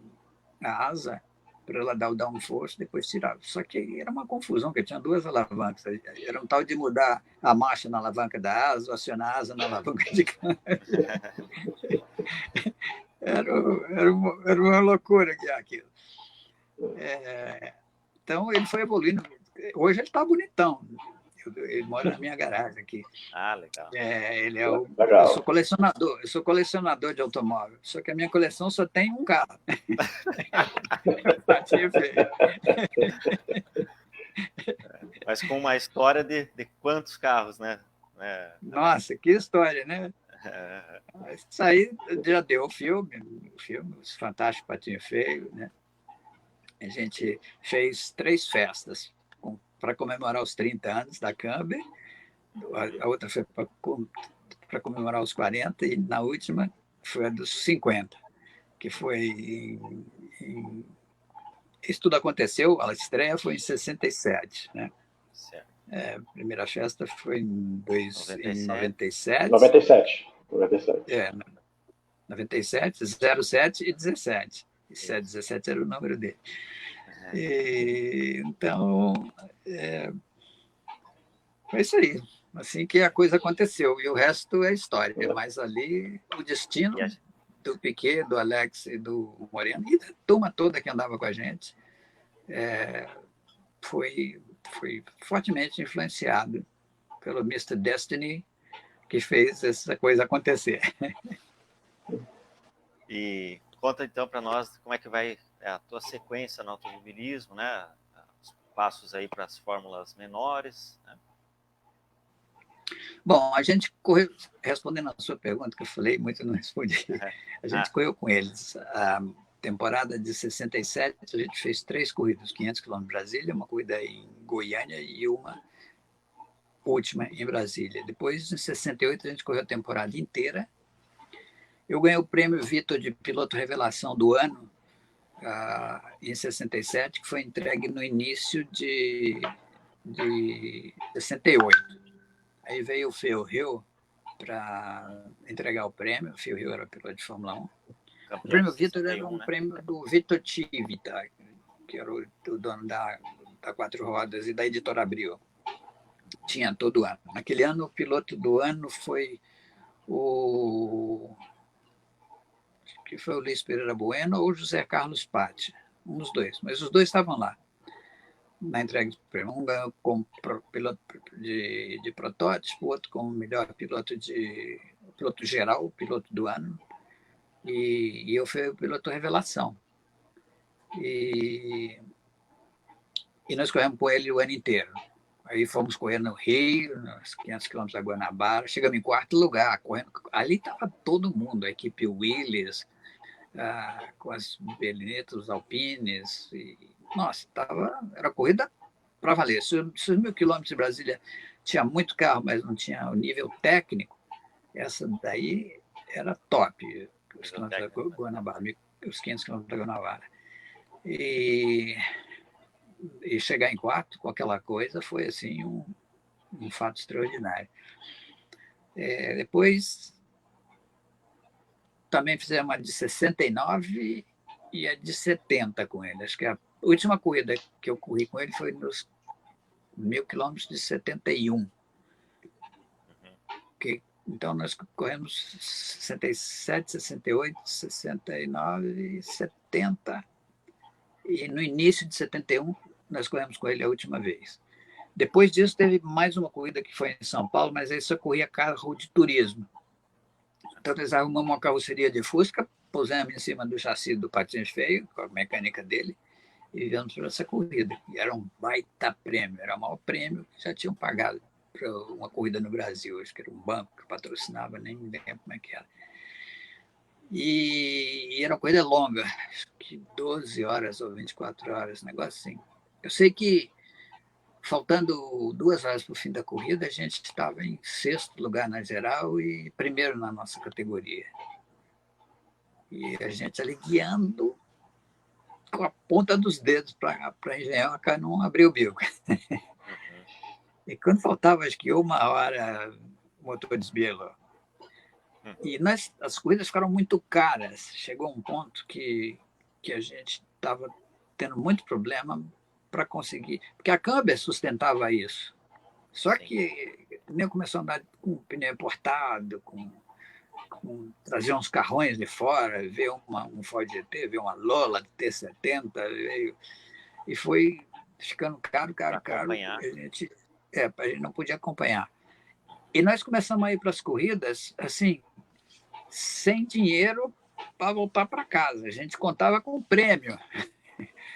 asa para ela dar o downforce, depois tirava. Só que era uma confusão, porque tinha 2 alavancas. Era um tal de mudar a marcha na alavanca da asa, acionar a asa na alavanca de câmbio. Era uma loucura que é aquilo. Então, ele foi evoluindo. Hoje ele está bonitão. Ele mora na minha garagem aqui. Ah, legal. Eu sou colecionador de automóvel, só que a minha coleção só tem um carro. Mas com uma história de quantos carros, né? Nossa, que história, né? Isso aí já deu o filme, Os Fantásticos Patinho Feio, né? A gente fez 3 festas para comemorar os 30 anos da Camber, a outra foi para comemorar os 40 e na última foi a dos 50, que foi isso tudo aconteceu, a estreia foi em 67, né? Certo. A primeira festa foi em 97. 97. 97. 97. 97, 07 e 17. E 17 era o número dele. E, então, foi isso aí. Assim que a coisa aconteceu. E o resto é história. Mas ali, o destino do Piquet, do Alex e do Moreno, e da turma toda que andava com a gente, foi fortemente influenciado pelo Mr. Destiny, que fez essa coisa acontecer. E conta então para nós como é que vai a tua sequência no automobilismo, né? Os passos aí para as fórmulas menores, né? Bom, a gente correu, respondendo a sua pergunta, que eu falei, muito não respondi, a gente correu com eles. A temporada de 67, a gente fez 3 corridas, 500 km em Brasília, uma corrida em Goiânia e uma última em Brasília. Depois, em 68, a gente correu a temporada inteira. Eu ganhei o prêmio Vitor de piloto revelação do ano, em 67, que foi entregue no início de 68. Aí veio o Phil Hill para entregar o prêmio. O Phil Hill era piloto de Fórmula 1. O prêmio Vitor era um prêmio do Vitor Civita, que era o dono da 4 Rodas e da Editora Abril. Tinha todo ano. Naquele ano, o piloto do ano foi o Luiz Pereira Bueno ou José Carlos Patti, um dos dois. Mas os dois estavam lá na entrega do prêmio. Um ganhou como piloto de protótipo, o outro como melhor piloto geral, piloto do ano, e eu fui o piloto revelação. E nós corremos com ele o ano inteiro. Aí fomos correr no Rio, nos 500 quilômetros da Guanabara, chegamos em 4º lugar, correndo. Ali estava todo mundo, a equipe Willis, com as Berlinetas, os Alpines. Nossa, era corrida para valer. Se os 1.000 quilômetros de Brasília tinha muito carro, mas não tinha o nível técnico, essa daí era top, os 500 quilômetros da Guanabara. E chegar em 4º com aquela coisa foi assim um fato extraordinário. Depois também fizemos a de 69 e a de 70 com ele. Acho que a última corrida que eu corri com ele foi nos 1.000 quilômetros de 71. Então, nós corremos 67, 68, 69, 70. E no início de 71, nós corremos com ele a última vez. Depois disso, teve mais uma corrida que foi em São Paulo, mas aí só corria carro de turismo. Então, nós arrumamos uma carroceria de Fusca, pusemos em cima do chassi do Patins Feio, com a mecânica dele, e viemos para essa corrida. E era um baita prêmio, era o maior prêmio que já tinham pagado para uma corrida no Brasil. Acho que era um banco que patrocinava, nem me lembro como é que era. E era uma corrida longa, acho que 12 horas ou 24 horas, um negócio assim. Eu sei que, faltando 2 horas para o fim da corrida, a gente estava em 6º lugar na geral e primeiro na nossa categoria. E a gente ali guiando com a ponta dos dedos para a engenhoca não abrir o bico. E quando faltava, acho que 1 hora, o motor desbielou. E as corridas ficaram muito caras. Chegou um ponto que a gente estava tendo muito problema para conseguir. Porque a Camber sustentava isso. Só que nem começou a andar com pneu importado, trazer uns carrões de fora, ver um Ford GT, ver uma Lola de T70, e foi ficando caro. A gente não podia acompanhar. E nós começamos a ir para as corridas, assim, sem dinheiro para voltar para casa. A gente contava com o prêmio.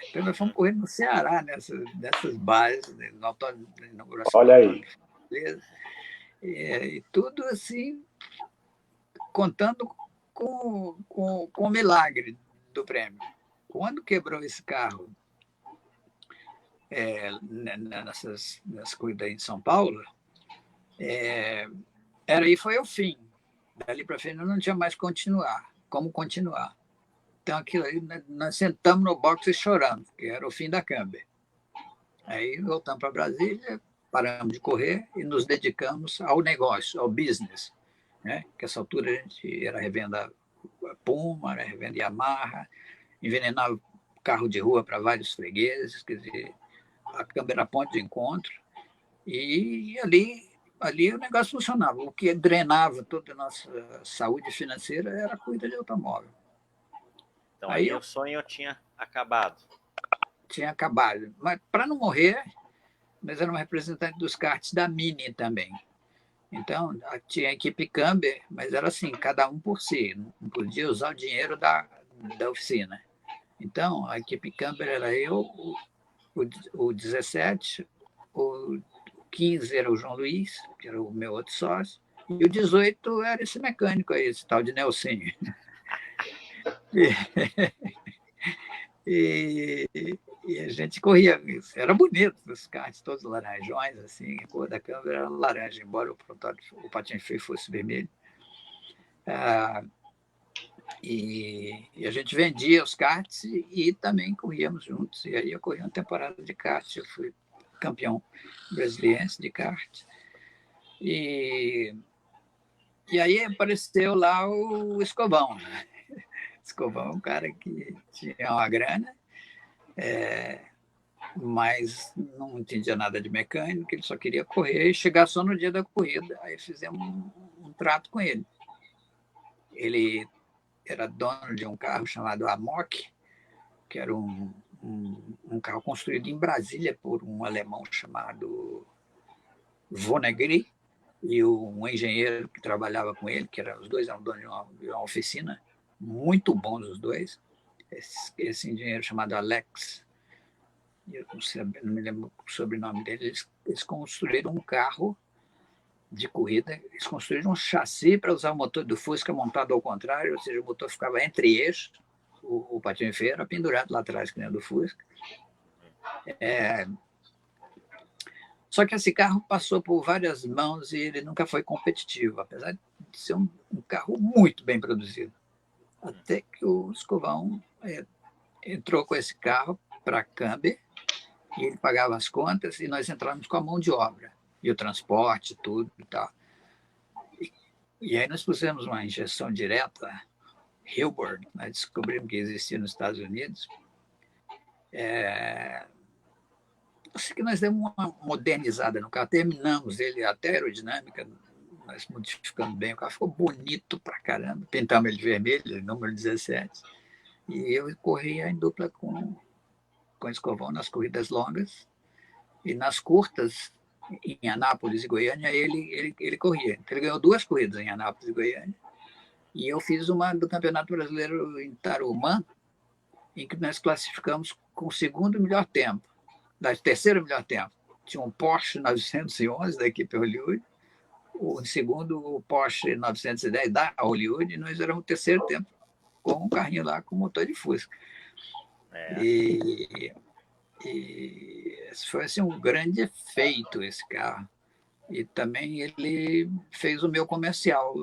Então, nós fomos correr no Ceará, nessas bases, na inauguração Olha do aí. Fortaleza. E tudo assim, contando com o milagre do prêmio. Quando quebrou esse carro nessas corridas aí em São Paulo, aí foi o fim. Dali para frente não tinha mais como continuar. Então, aquilo aí, nós sentamos no boxe chorando, que era o fim da Camber. Aí voltamos para Brasília, paramos de correr e nos dedicamos ao negócio, ao business. Né? Que essa altura a gente era revenda Puma, era revenda Yamaha, envenenava carro de rua para vários fregueses, quer dizer, a Camber era ponto de encontro. E ali o negócio funcionava. O que drenava toda a nossa saúde financeira era a corrida de automóvel. Então aí o sonho tinha acabado. Tinha acabado. Mas para não morrer, nós éramos representantes dos karts da Mini também. Então, tinha a equipe Camber, mas era assim, cada um por si. Não podia usar o dinheiro da oficina. Então, a equipe Camber era eu, o 17, o 15 era o João Luiz, que era o meu outro sócio, e o 18 era esse mecânico aí, esse tal de Nelsinho. E a gente corria, era bonito, os karts todos laranjões, assim, a cor da câmera era laranja, embora o patinho feio fosse vermelho. E a gente vendia os karts e também corríamos juntos. E aí eu corri uma temporada de kart, eu fui campeão brasiliense de kart. E aí apareceu lá o Escovão. Escovão é um cara que tinha uma grana, mas não entendia nada de mecânica, ele só queria correr e chegar só no dia da corrida. Aí fizemos um trato com ele. Ele era dono de um carro chamado Amok, que era um carro construído em Brasília por um alemão chamado Vonnegut, e um engenheiro que trabalhava com ele, que os dois eram donos de uma oficina, muito bons os dois. Esse engenheiro chamado Alex, eu não me lembro o sobrenome dele, eles construíram um carro de corrida, eles construíram um chassi para usar o motor do Fusca montado ao contrário, ou seja, o motor ficava entre eixos, o patinho feio era pendurado lá atrás, que nem o do Fusca. Só que esse carro passou por várias mãos e ele nunca foi competitivo, apesar de ser um carro muito bem produzido. Até que o Escovão entrou com esse carro para a Camber e ele pagava as contas e nós entramos com a mão de obra e o transporte, tudo e tal. E aí nós pusemos uma injeção direta, Hilbert, nós descobrimos que existia nos Estados Unidos. Assim que nós demos uma modernizada no carro, terminamos ele, até a aerodinâmica, nós modificamos bem, o carro ficou bonito pra caramba, pintamos ele de vermelho, número 17, e eu corria em dupla com o Escovão nas corridas longas, e nas curtas, em Anápolis e Goiânia, ele corria. Então, ele ganhou 2 corridas em Anápolis e Goiânia, e eu fiz uma do Campeonato Brasileiro em Tarumã, em que nós classificamos com o segundo melhor tempo, terceiro melhor tempo. Tinha um Porsche 911 da equipe Hollywood, o segundo o Porsche 910 da Hollywood, e nós éramos o terceiro tempo com um carrinho lá com motor de Fusca. E foi assim, um grande feito esse carro. E também ele fez o meu comercial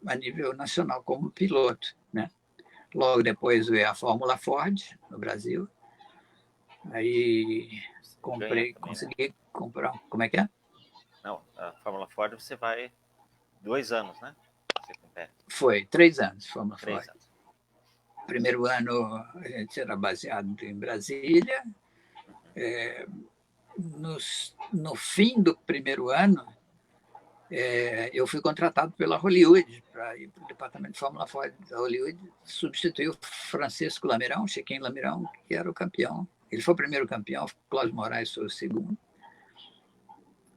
a nível nacional como piloto, né? Logo depois veio a Fórmula Ford no Brasil. Aí consegui comprar. Como é que é? Não, a Fórmula Ford você vai 2 anos, né? Você compete. Foi 3 anos, Fórmula 3 Ford. anos. Primeiro ano a gente era baseado em Brasília. No fim do primeiro ano, eu fui contratado pela Hollywood para ir para o departamento de Fórmula Ford da Hollywood, substituir o Francisco Lamirão, Chiquinho Lamirão, que era o campeão. Ele foi o primeiro campeão, Cláudio Moraes foi o segundo.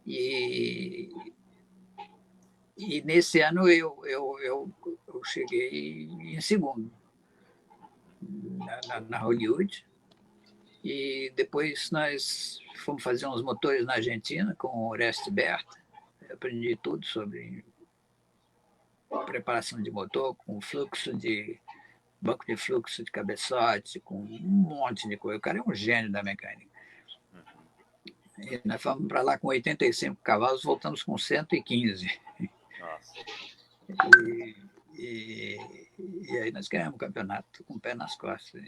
E nesse ano eu cheguei em segundo na Hollywood. E depois nós fomos fazer uns motores na Argentina com o Oreste Berta. Eu aprendi tudo sobre preparação de motor, com fluxo de banco de fluxo de cabeçote, com um monte de coisa. O cara é um gênio da mecânica. E nós fomos para lá com 85 cavalos, voltamos com 115. Nossa. E aí nós ganhamos o campeonato com o pé nas costas.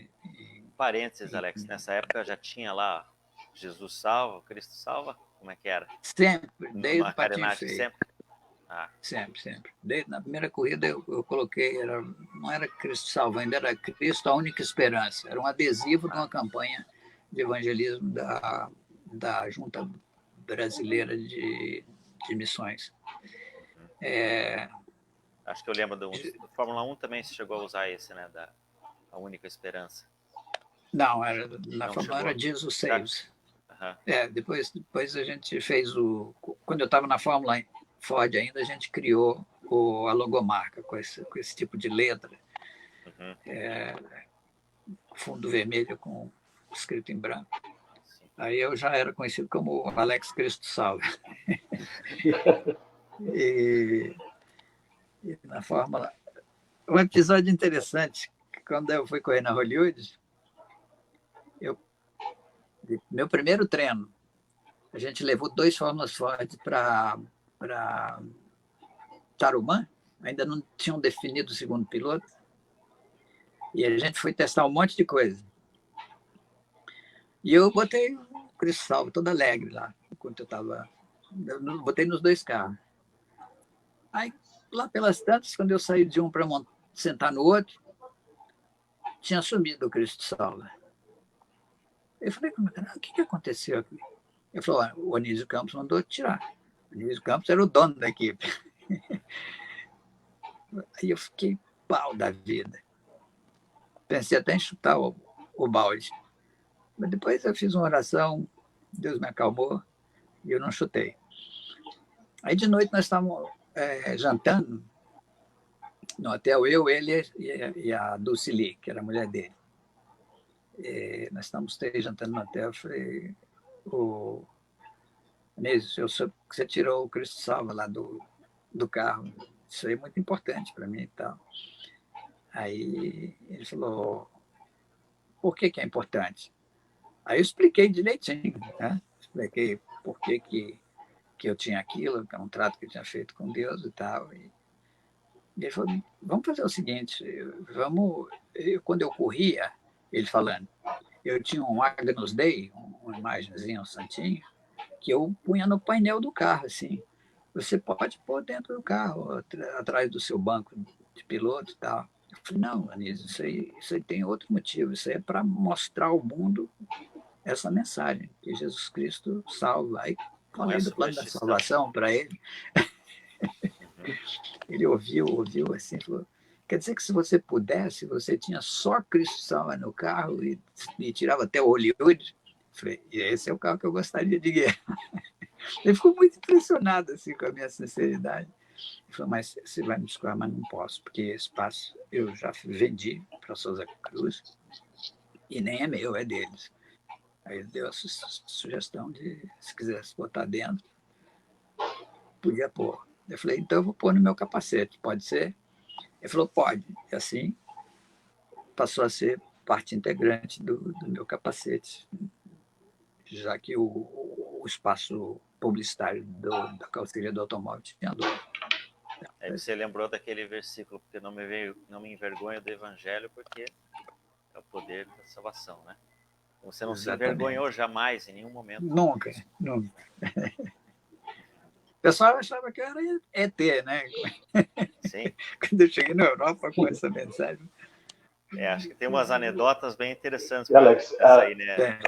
Parênteses, Alex, nessa época já tinha lá Jesus salva, Cristo salva? Como é que era? Sempre, desde Uma o patinho carenagem feio. sempre? Ah. Sempre. Desde, na primeira corrida eu coloquei, não era Cristo salva, ainda era Cristo a única esperança. Era um adesivo de uma campanha de evangelismo da Junta Brasileira de Missões. Acho que eu lembro do Fórmula 1 também se chegou a usar esse, né? A única esperança. Não, na Fórmula 1 era Jesus Saves. Uhum. Depois a gente fez quando eu estava na Fórmula Ford ainda, a gente criou a logomarca com esse tipo de letra. Uhum. Fundo vermelho com escrito em branco. Sim. Aí eu já era conhecido como Alex Cristo Salve. e na Fórmula... Um episódio interessante, quando eu fui correr na Hollywood, meu primeiro treino, a gente levou 2 Fórmulas Ford para Tarumã, ainda não tinham definido o segundo piloto, e a gente foi testar um monte de coisa. E eu botei o Cristo Salve todo alegre lá, enquanto eu estava... Botei nos 2 carros. Aí, lá pelas tantas, quando eu saí de um para sentar no outro, tinha sumido o Cristo Salve. Eu falei, o que aconteceu aqui? Ele falou, o Anísio Campos mandou tirar. O Anísio Campos era o dono da equipe. Aí eu fiquei pau da vida. Pensei até em chutar o balde. Mas depois eu fiz uma oração, Deus me acalmou e eu não chutei. Aí de noite nós estávamos jantando no hotel, eu, ele e a Dulcili, que era a mulher dele. Nós estávamos 3 jantando no hotel. Eu falei, Anísio, eu soube que você tirou o Cristo Salva lá do carro. Isso aí é muito importante para mim e tal. Aí ele falou, por que é importante? Aí eu expliquei direitinho, né? Expliquei por que eu tinha aquilo, que é um trato que eu tinha feito com Deus e tal. E ele falou, vamos fazer o seguinte, quando eu corria, ele falando, eu tinha um Agnus Dei, uma imagenzinha, um santinho, que eu punha no painel do carro, assim. Você pode pôr dentro do carro, atrás do seu banco de piloto e tal. Eu falei, não, Anísio, isso aí tem outro motivo. Isso aí é para mostrar ao mundo essa mensagem, que Jesus Cristo salva. Aí falei do plano da salvação para ele. Ele ouviu assim, falou, quer dizer que se você pudesse, você tinha só Cristo salva no carro e tirava até o Hollywood? Eu falei, esse é o carro que eu gostaria de guiar. Ele ficou muito impressionado assim, com a minha sinceridade. Ele falou, mas você vai me desculpar, mas não posso, porque esse espaço eu já vendi para a Souza Cruz e nem é meu, é deles. Aí ele deu a sugestão de, se quisesse botar dentro, podia pôr. Eu falei, então eu vou pôr no meu capacete, pode ser? Ele falou, pode. E assim passou a ser parte integrante do meu capacete, já que o espaço publicitário da carroceria do automóvel tinha dono. Aí você lembrou daquele versículo, porque não me envergonho do evangelho, porque é o poder da salvação, né? Você não se envergonhou jamais, em nenhum momento. Nunca. O pessoal achava que eu era ET, né? Sim. Quando eu cheguei na Europa com essa mensagem. Acho que tem umas anedotas bem interessantes. Alex, aí, né?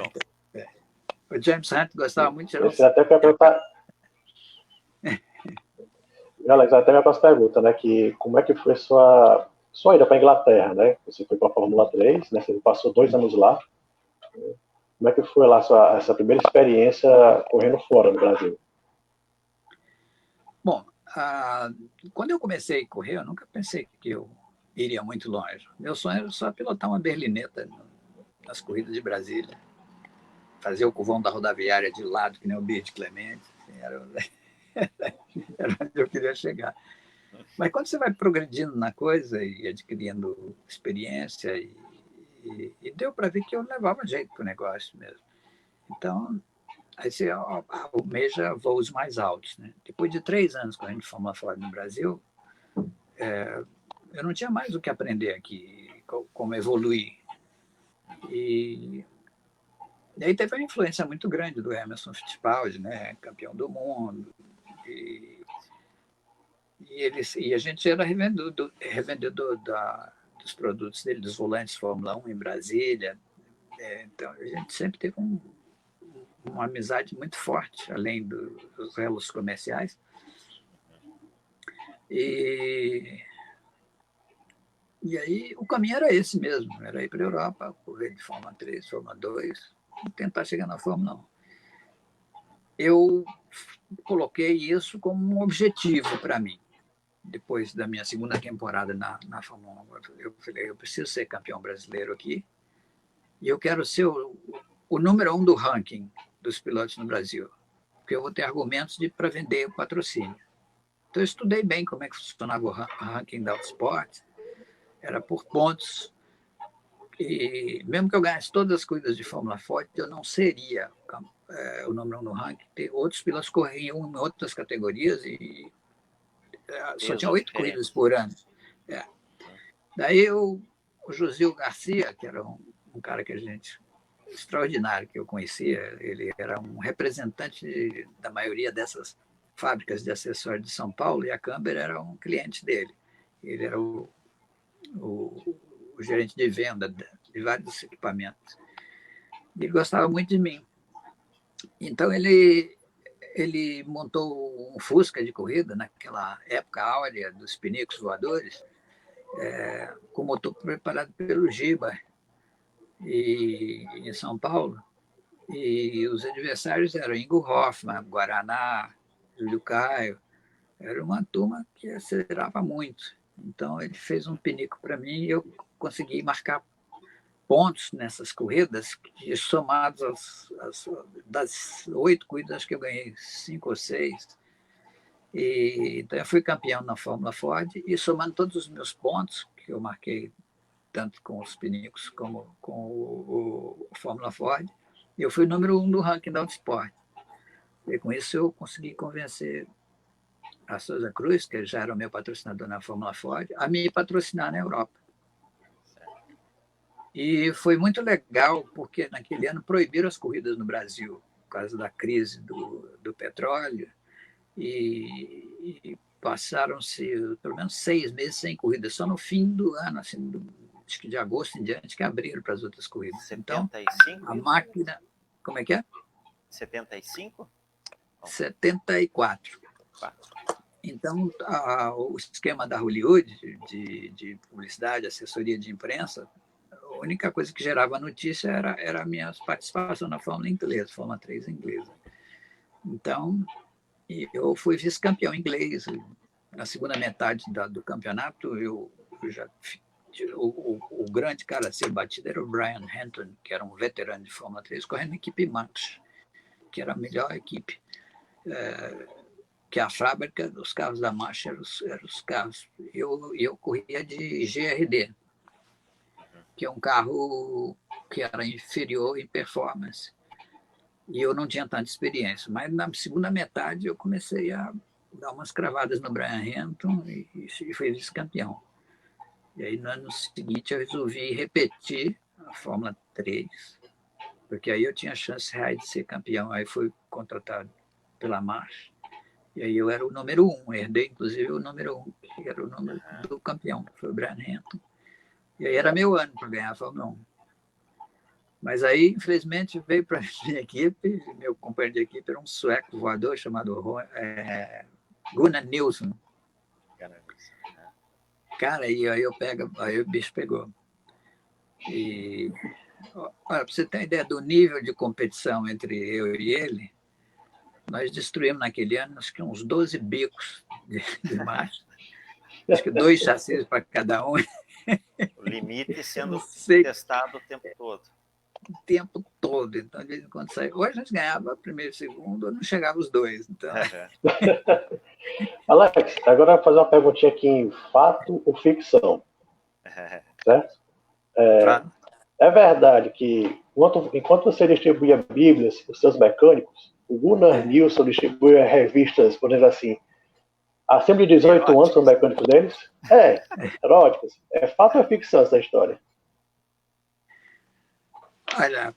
O James Hunt gostava muito de tirar você até quer perguntar. Alex, até minha próxima pergunta, né? Que como é que foi sua ida para a Inglaterra, né? Você foi para a Fórmula 3, né? Você passou 2 anos lá. Como é que foi lá essa primeira experiência correndo fora do Brasil? Bom, quando eu comecei a correr, eu nunca pensei que eu iria muito longe. Meu sonho era só pilotar uma berlineta nas corridas de Brasília. fazer o curvão da rodoviária de lado, que nem o Bird Clemente. Assim, era onde eu queria chegar. Mas quando você vai progredindo na coisa e adquirindo experiência, e deu para ver que eu levava jeito para o negócio mesmo. Então, aí você almeja voos mais altos. Né? Depois de 3 anos correndo de Fórmula Ford no Brasil, eu não tinha mais o que aprender aqui, como evoluir. E aí teve uma influência muito grande do Emerson Fittipaldi, né? Campeão do mundo. E a gente era revendedor dos produtos dele, dos volantes Fórmula 1 em Brasília. Então, a gente sempre teve uma amizade muito forte, além dos elos comerciais. E aí o caminho era esse mesmo, era ir para a Europa, correr de Fórmula 3, Fórmula 2, e tentar chegar na Fórmula 1. Eu coloquei isso como um objetivo para mim. Depois da minha segunda temporada na Fórmula 1, eu falei, eu preciso ser campeão brasileiro aqui e eu quero ser o número 1 do ranking dos pilotos no Brasil, porque eu vou ter argumentos para vender o patrocínio. Então, eu estudei bem como é que funcionava o ranking da Autosport, era por pontos, e mesmo que eu ganhasse todas as corridas de Fórmula Ford, eu não seria o número 1 no ranking. Outros pilotos corriam em outras categorias e só tinha 8 corridas por ano. Daí o Josil Garcia, que era um cara que a gente extraordinário que eu conhecia, ele era um representante da maioria dessas fábricas de acessórios de São Paulo e a Camber era um cliente dele. Ele era o gerente de venda de vários equipamentos. Ele gostava muito de mim. Então ele montou um Fusca de corrida, naquela época áurea dos pinicos voadores, com motor preparado pelo Giba, em São Paulo. E os adversários eram Ingo Hoffmann, Guaraná, Júlio Caio. Era uma turma que acelerava muito. Então, ele fez um pinico para mim e eu consegui marcar pontos nessas corridas, que somados das 8 corridas que eu ganhei, 5 ou 6. Então, eu fui campeão na Fórmula Ford e somando todos os meus pontos, que eu marquei tanto com os pinicos como com o Fórmula Ford, eu fui o número 1 do ranking da Autosport. E com isso eu consegui convencer a Souza Cruz, que já era o meu patrocinador na Fórmula Ford, a me patrocinar na Europa. E foi muito legal, porque naquele ano proibiram as corridas no Brasil, por causa da crise do petróleo, e passaram-se pelo menos 6 meses sem corrida, só no fim do ano, assim, acho que de agosto em diante, que abriram para as outras corridas. 75? Então, a máquina... Como é que é? 75? 74. Então, o esquema da Hollywood, de publicidade, assessoria de imprensa, a única coisa que gerava notícia era a minha participação na Fórmula inglesa, Fórmula 3 inglesa. Então, eu fui vice-campeão inglês. Na segunda metade do campeonato, eu já... O grande cara a ser batido era o Brian Henton, que era um veterano de Fórmula 3, correndo na equipe Max, que era a melhor equipe. Que a fábrica dos carros da March eram os carros. Eu corria de GRD, que é um carro que era inferior em performance. E eu não tinha tanta experiência. Mas na segunda metade eu comecei a dar umas cravadas no Brian Henton e fui vice-campeão. E aí no ano seguinte eu resolvi repetir a Fórmula 3, porque aí eu tinha chance real de ser campeão. Aí fui contratado pela March. E aí eu era o número 1, herdei inclusive o número 1, que era o número do campeão, que foi o Brian Henton. E aí era meu ano para ganhar a Fórmula 1. Mas aí, infelizmente, veio para a minha equipe, meu companheiro de equipe era um sueco voador chamado Gunnar Nilsson. Cara, aí o bicho pegou. E, olha, para você ter ideia do nível de competição entre eu e ele, nós destruímos naquele ano acho que uns 12 bicos de marcha. Acho que 2 chassis para cada um. O limite sendo testado o tempo todo. tempo todo. Então, de vez em quando saía. Hoje a gente ganhava primeiro e segundo, não chegava os dois. Então... Alex, agora eu vou fazer uma perguntinha aqui em fato ou ficção, certo? É verdade que enquanto você distribuía Bíblias para os seus mecânicos, o Gunnar Nilsson distribuía revistas, por exemplo assim, acima de 18 anos são mecânicos deles? Eróticos. É fato ou é ficção essa história? Olha,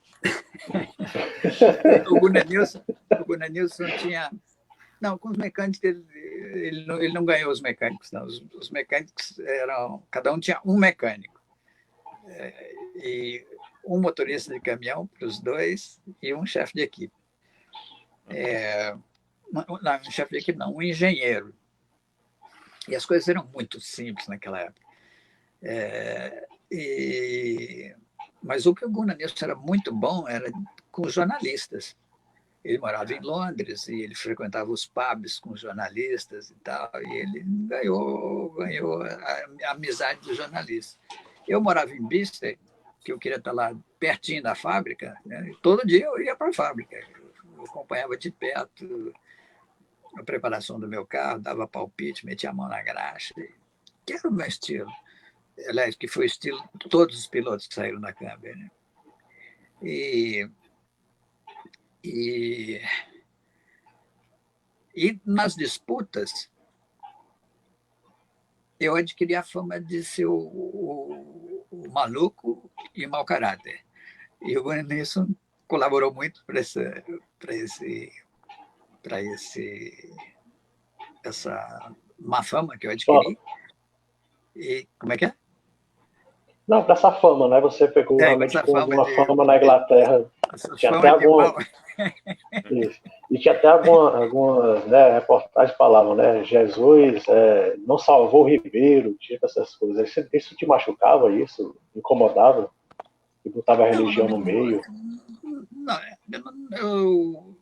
o Gunnar Nilsson tinha... Não, com os mecânicos, ele não ganhou os mecânicos, não. Os mecânicos eram... Cada um tinha um mecânico. E um motorista de caminhão para os dois e um chefe de equipe. Não, um chefe de equipe não, um engenheiro. E as coisas eram muito simples naquela época. Mas o que o Gunnar Nilsson era muito bom era com os jornalistas. Ele morava em Londres e ele frequentava os pubs com os jornalistas e tal, e ele ganhou a amizade dos jornalistas. Eu morava em Bicester, que eu queria estar lá pertinho da fábrica, né? E todo dia eu ia para a fábrica. Eu acompanhava de perto a preparação do meu carro, dava palpite, metia a mão na graxa, que era o meu estilo. Aliás, que foi o estilo de todos os pilotos que saíram da Camber, né? E nas disputas, eu adquiri a fama de ser o maluco e mau caráter. E o Gunnar Nilsson colaborou muito para essa má fama que eu adquiri. E como é que é? Não, para essa fama, né? Você pegou realmente uma fama na Inglaterra. Tinha até alguma... Isso. E tinha até algumas reportagens que falavam, né? Jesus não salvou o Ribeiro, tipo essas coisas. Isso te machucava, isso? Incomodava? E botava a religião no meio? Eu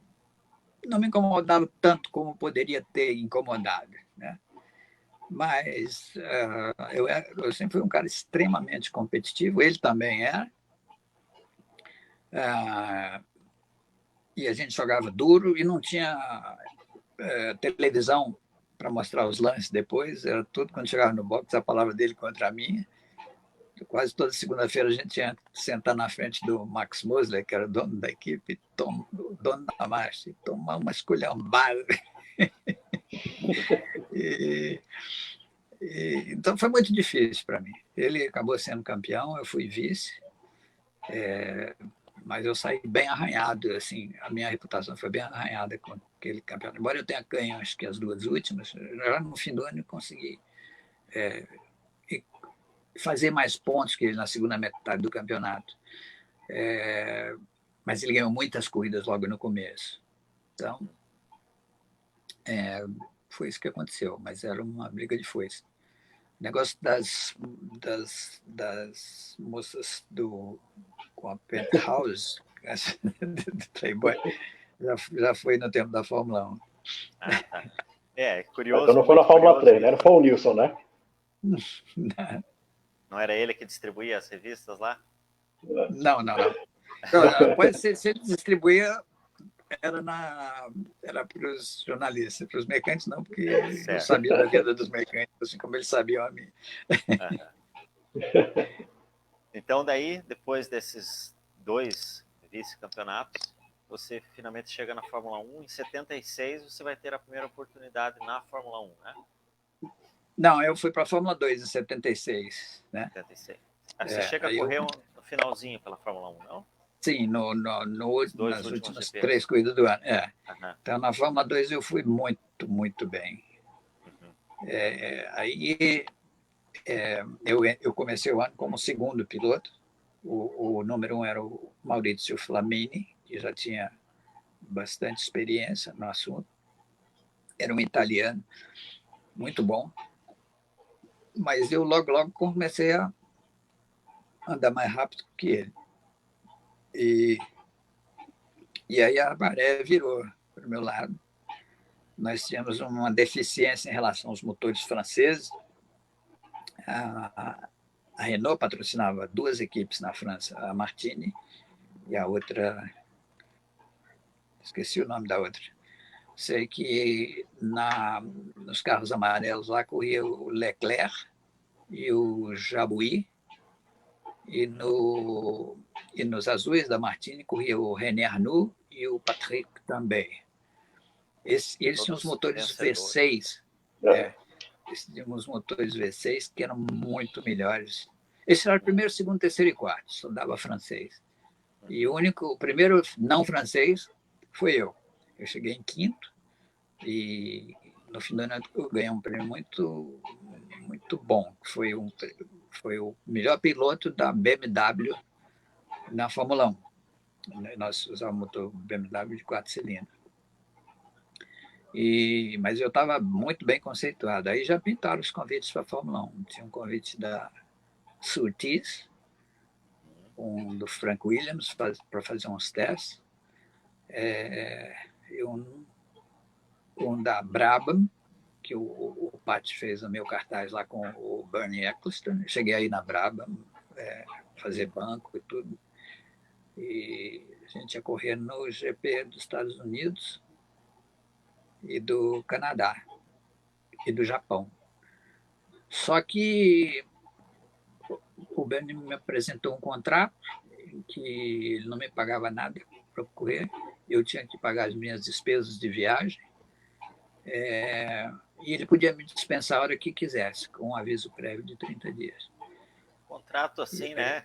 não me incomodava tanto como poderia ter incomodado, né? Mas eu sempre fui um cara extremamente competitivo, ele também era. E a gente jogava duro e não tinha televisão para mostrar os lances depois, era tudo quando chegava no box, a palavra dele contra a minha. Quase toda segunda-feira a gente tinha que sentar na frente do Max Mosley, que era o dono da equipe, o dono da marcha, e tomar uma esculhambada. Então foi muito difícil para mim. Ele acabou sendo campeão, eu fui vice, mas eu saí bem arranhado, assim, a minha reputação foi bem arranhada com aquele campeonato. Embora eu tenha ganho, acho que as duas últimas, já no fim do ano eu consegui fazer mais pontos que ele na segunda metade do campeonato. Mas ele ganhou muitas corridas logo no começo. Então, foi isso que aconteceu, mas era uma briga de foice. O negócio das moças com a Penthouse, do Playboy, já foi no tempo da Fórmula 1. Curioso. Então não foi na Fórmula 3, né? Não foi o Nilsson, né? Não era ele que distribuía as revistas lá? Não. Pode ser, se ele distribuía, era para os jornalistas, para os mecânicos não, porque eu sabia da vida dos mecânicos, assim como eles sabiam a mim. Então, daí, depois desses 2 vice-campeonatos, você finalmente chega na Fórmula 1. Em 76, você vai ter a primeira oportunidade na Fórmula 1, né? Não, eu fui para a Fórmula 2 em 76. Né? 76. Você chega a correr no finalzinho pela Fórmula 1, não? Sim, nas últimas 3 corridas do ano. Então, na Fórmula 2 eu fui muito, muito bem. Aí eu comecei o ano como segundo piloto. O número 1 era o Maurizio Flamini, que já tinha bastante experiência no assunto. Era um italiano, muito bom. Mas eu logo comecei a andar mais rápido que ele. E aí a maré virou para o meu lado. Nós tínhamos uma deficiência em relação aos motores franceses. A Renault patrocinava 2 equipes na França, a Martini e a outra, esqueci o nome da outra. Sei que nos carros amarelos lá corria o Leclerc e o Jabouille, e nos azuis da Martini corria o René Arnoux e o Patrick também. Eles tinham os motores V6. Eles tinham os motores V6 que eram muito melhores. Esse era o primeiro, segundo, terceiro e quarto, só dava francês. E o primeiro não francês foi eu. Eu cheguei em quinto e no fim do ano eu ganhei um prêmio muito, muito bom. Foi o melhor piloto da BMW na Fórmula 1. Nós usávamos motor BMW de 4 cilindros. Mas eu estava muito bem conceituado. Aí já pintaram os convites para a Fórmula 1. Tinha um convite da Surtees, um do Frank Williams para fazer uns testes, e um da Brabham, que o Pat fez o meu cartaz lá com o Bernie Eccleston. Cheguei aí na Brabham, fazer banco e tudo. E a gente ia correr no GP dos Estados Unidos e do Canadá e do Japão. Só que o Bernie me apresentou um contrato em que ele não me pagava nada para correr, eu tinha que pagar as minhas despesas de viagem, e ele podia me dispensar a hora que quisesse, com um aviso prévio de 30 dias. Contrato assim, né?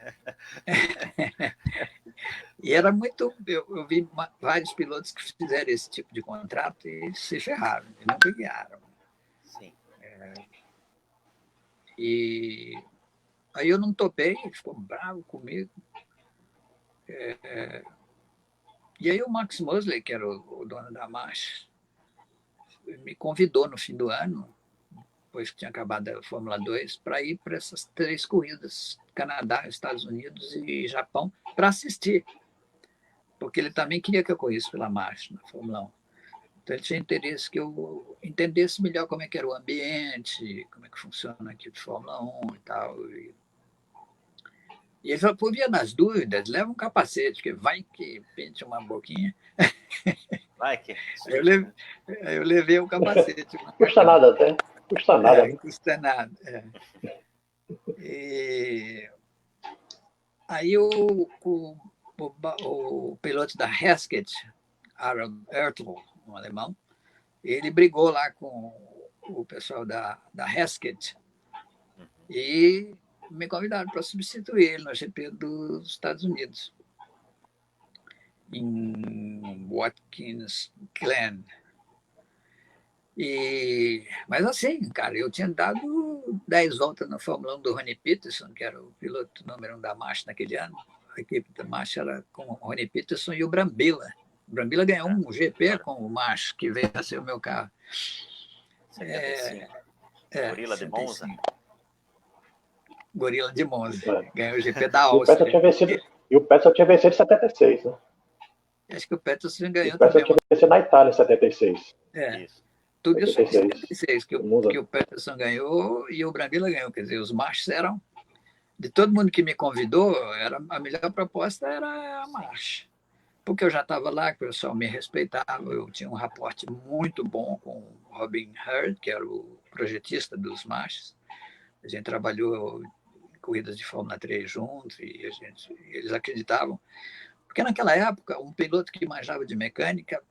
E era muito... Eu vi vários pilotos que fizeram esse tipo de contrato e se ferraram, e não ganharam. Sim. E aí eu não topei, ele ficou bravo comigo. E aí o Max Mosley, que era o dono da marcha, me convidou no fim do ano, depois que tinha acabado a Fórmula 2, para ir para essas 3 corridas, Canadá, Estados Unidos e Japão, para assistir. Porque ele também queria que eu corresse pela marcha na Fórmula 1. Então ele tinha interesse que eu entendesse melhor como é que era o ambiente, como é que funciona aqui de Fórmula 1 e tal. E ele falou, por via das dúvidas, leva um capacete, que vai que pente uma boquinha. Vai que... Eu levei o capacete. Custa nada até. Custa nada. Não custa nada. E aí o piloto da Hesketh, Harald Ertl, um alemão, ele brigou lá com o pessoal da Hesketh e me convidaram para substituir ele no GP dos Estados Unidos, em Watkins Glen. Mas assim, cara, eu tinha dado 10 voltas na Fórmula 1 do Ronnie Peterson, que era o piloto número 1 da marcha naquele ano. A equipe da marcha era com o Ronnie Peterson e o Brambilla. O Brambilla ganhou um GP com o March, que veio a ser o meu carro. 75. Gorila de Monza. Gorila de Monza. Ganhou o GP da Áustria. E o Peterson tinha vencido em 76, né? Acho que o Peterson ganhou o Peterson também. tinha vencido na Itália em 76. Isso. Tudo isso em 76, que o Peterson ganhou e o Brambilla ganhou. Quer dizer, os marchas eram... De todo mundo que me convidou, a melhor proposta era a marcha. Porque eu já estava lá, que o pessoal me respeitava, eu tinha um raporte muito bom com o Robin Hurd, que era o projetista dos marchas. A gente trabalhou em corridas de Fórmula 3 juntos e eles acreditavam. Porque naquela época, um piloto que manjava de mecânica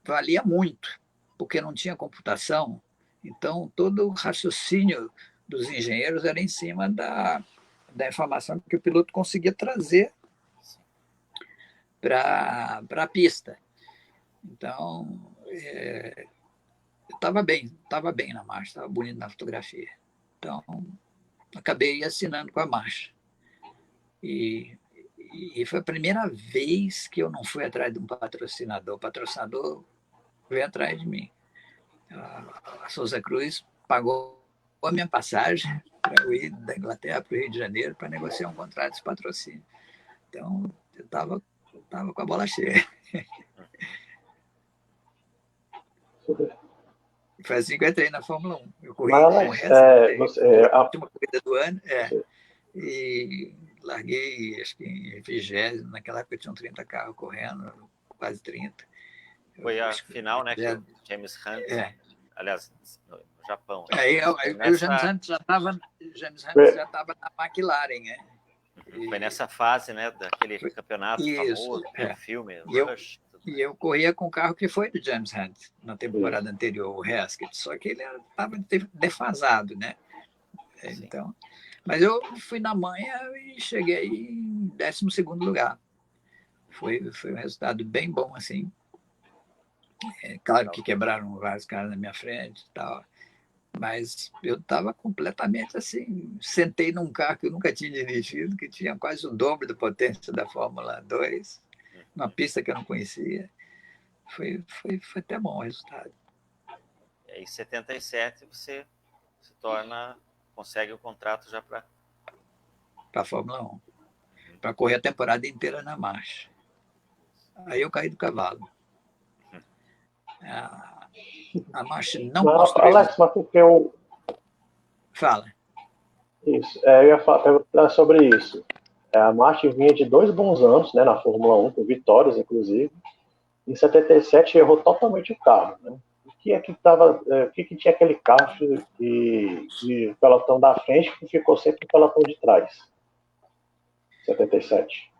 valia muito, porque não tinha computação. Então, todo o raciocínio dos engenheiros era em cima da informação que o piloto conseguia trazer para a pista. Então, eu estava bem na marcha, estava bonito na fotografia. Então, acabei assinando com a marcha. E foi a primeira vez que eu não fui atrás de um patrocinador. O patrocinador veio atrás de mim. A Souza Cruz pagou a minha passagem para eu ir da Inglaterra para o Rio de Janeiro para negociar um contrato de patrocínio. Então, eu estava com a bola cheia. Foi assim que eu entrei na Fórmula 1. Eu corri com o resto, a última corrida do ano. E larguei, acho que em 20º, naquela época tinham 30 carros correndo, quase 30. Foi a final, né, que o James Hunt, aliás, no Japão. Aí o James Hunt já estava na McLaren, né? Foi nessa fase, né, daquele campeonato famoso, aquele filme, Rush. E eu corria com o carro que foi do James Hunt na temporada anterior, o Heskett, só que ele estava defasado, né? Então, mas eu fui na manha e cheguei em 12º lugar. Foi um resultado bem bom, assim. Claro que quebraram vários caras na minha frente e tal, mas eu estava completamente assim, sentei num carro que eu nunca tinha dirigido, que tinha quase o dobro da potência da Fórmula 2, numa pista que eu não conhecia. Foi até bom o resultado. E aí, em 77, você consegue o contrato já para a Fórmula 1, para correr a temporada inteira na marcha. Aí eu caí do cavalo. A marcha não construiu. Alex, mas porque eu... Fala. Isso, eu ia perguntar sobre isso. A Martin vinha de 2 bons anos, né, na Fórmula 1, com vitórias, inclusive. Em 77 errou totalmente o carro, né? O que tinha aquele carro de pelotão da frente que ficou sempre no pelotão de trás? 77.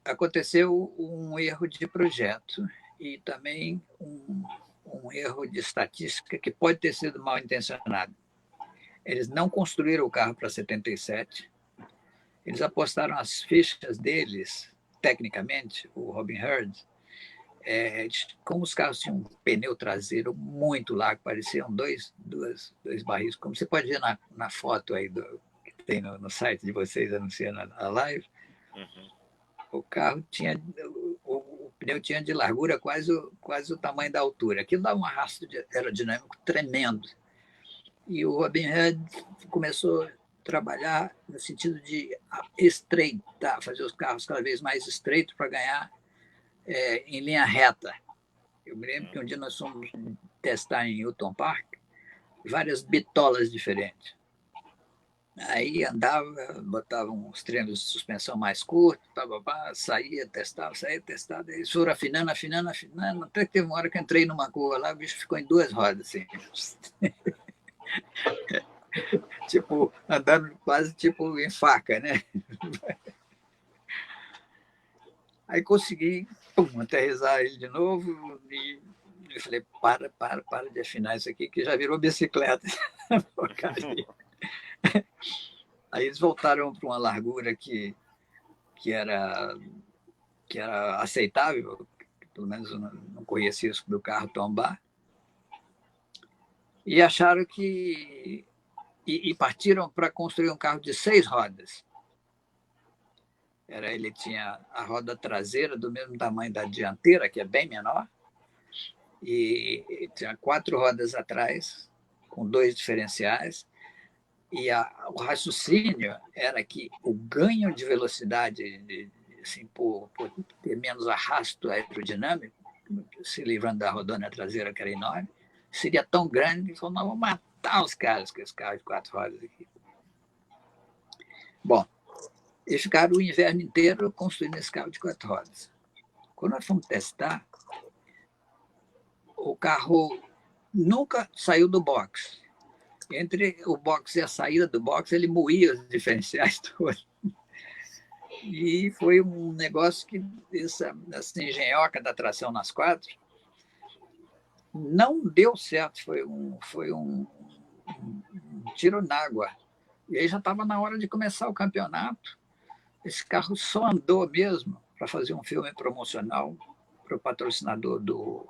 Aconteceu um erro de projeto e também um erro de estatística que pode ter sido mal intencionado. Eles não construíram o carro para 77. Eles apostaram as fichas deles, tecnicamente, o Robin Herd, como os carros tinham um pneu traseiro muito largo, pareciam dois barris, como você pode ver na foto aí que tem no site de vocês anunciando a live. O carro tinha, o pneu tinha de largura quase o tamanho da altura. Aquilo dava um arrasto aerodinâmico tremendo. E o Robin Hood começou a trabalhar no sentido de estreitar, fazer os carros cada vez mais estreitos para ganhar em linha reta. Eu me lembro que um dia nós fomos testar em Hylton Park várias bitolas diferentes. Aí andava, botava uns treinos de suspensão mais curtos, saía, testava, eles foram afinando, até que teve uma hora que eu entrei numa curva lá, o bicho ficou em 2 rodas, assim. Tipo, andando quase tipo em faca, né? Aí consegui aterrissar ele de novo e eu falei, para de afinar isso aqui, que já virou bicicleta. Aí eles voltaram para uma largura que era aceitável, pelo menos eu não conhecia isso do carro tombar, e acharam que... E partiram para construir um carro de 6 rodas. Ele tinha a roda traseira do mesmo tamanho da dianteira, que é bem menor, e tinha 4 rodas atrás, com 2 diferenciais, e o raciocínio era que o ganho de velocidade, assim, por ter menos arrasto aerodinâmico, se livrando da rodona traseira, que era enorme, seria tão grande que nós vamos matar os caras com esse carro de 4 rodas aqui. Bom, eles ficaram o inverno inteiro construindo esse carro de 4 rodas. Quando nós fomos testar, o carro nunca saiu do box. Entre o box e a saída do box, ele moía os diferenciais todos. E foi um negócio que essa engenhoca da tração nas 4 não deu certo. Foi um tiro n'água. E aí já estava na hora de começar o campeonato. Esse carro só andou mesmo para fazer um filme promocional para o patrocinador do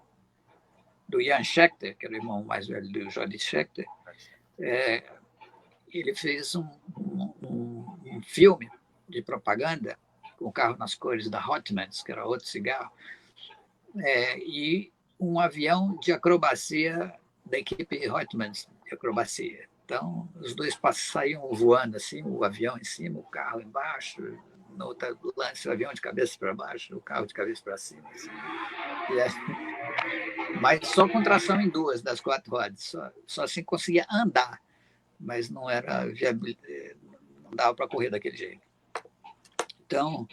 Ian Scheckter, que era o irmão mais velho do Jody Scheckter. Ele fez um filme de propaganda com o carro nas cores da Hotmans, que era outro cigarro, e um avião de acrobacia da equipe Hotmans de acrobacia. Então, os dois saíam voando assim, o avião em cima, o carro embaixo, no outro lance, o avião de cabeça para baixo, o carro de cabeça para cima. Assim. Mas só com tração em 2 das 4 rodas, só assim conseguia andar, mas não era viável, não dava para correr daquele jeito. Então,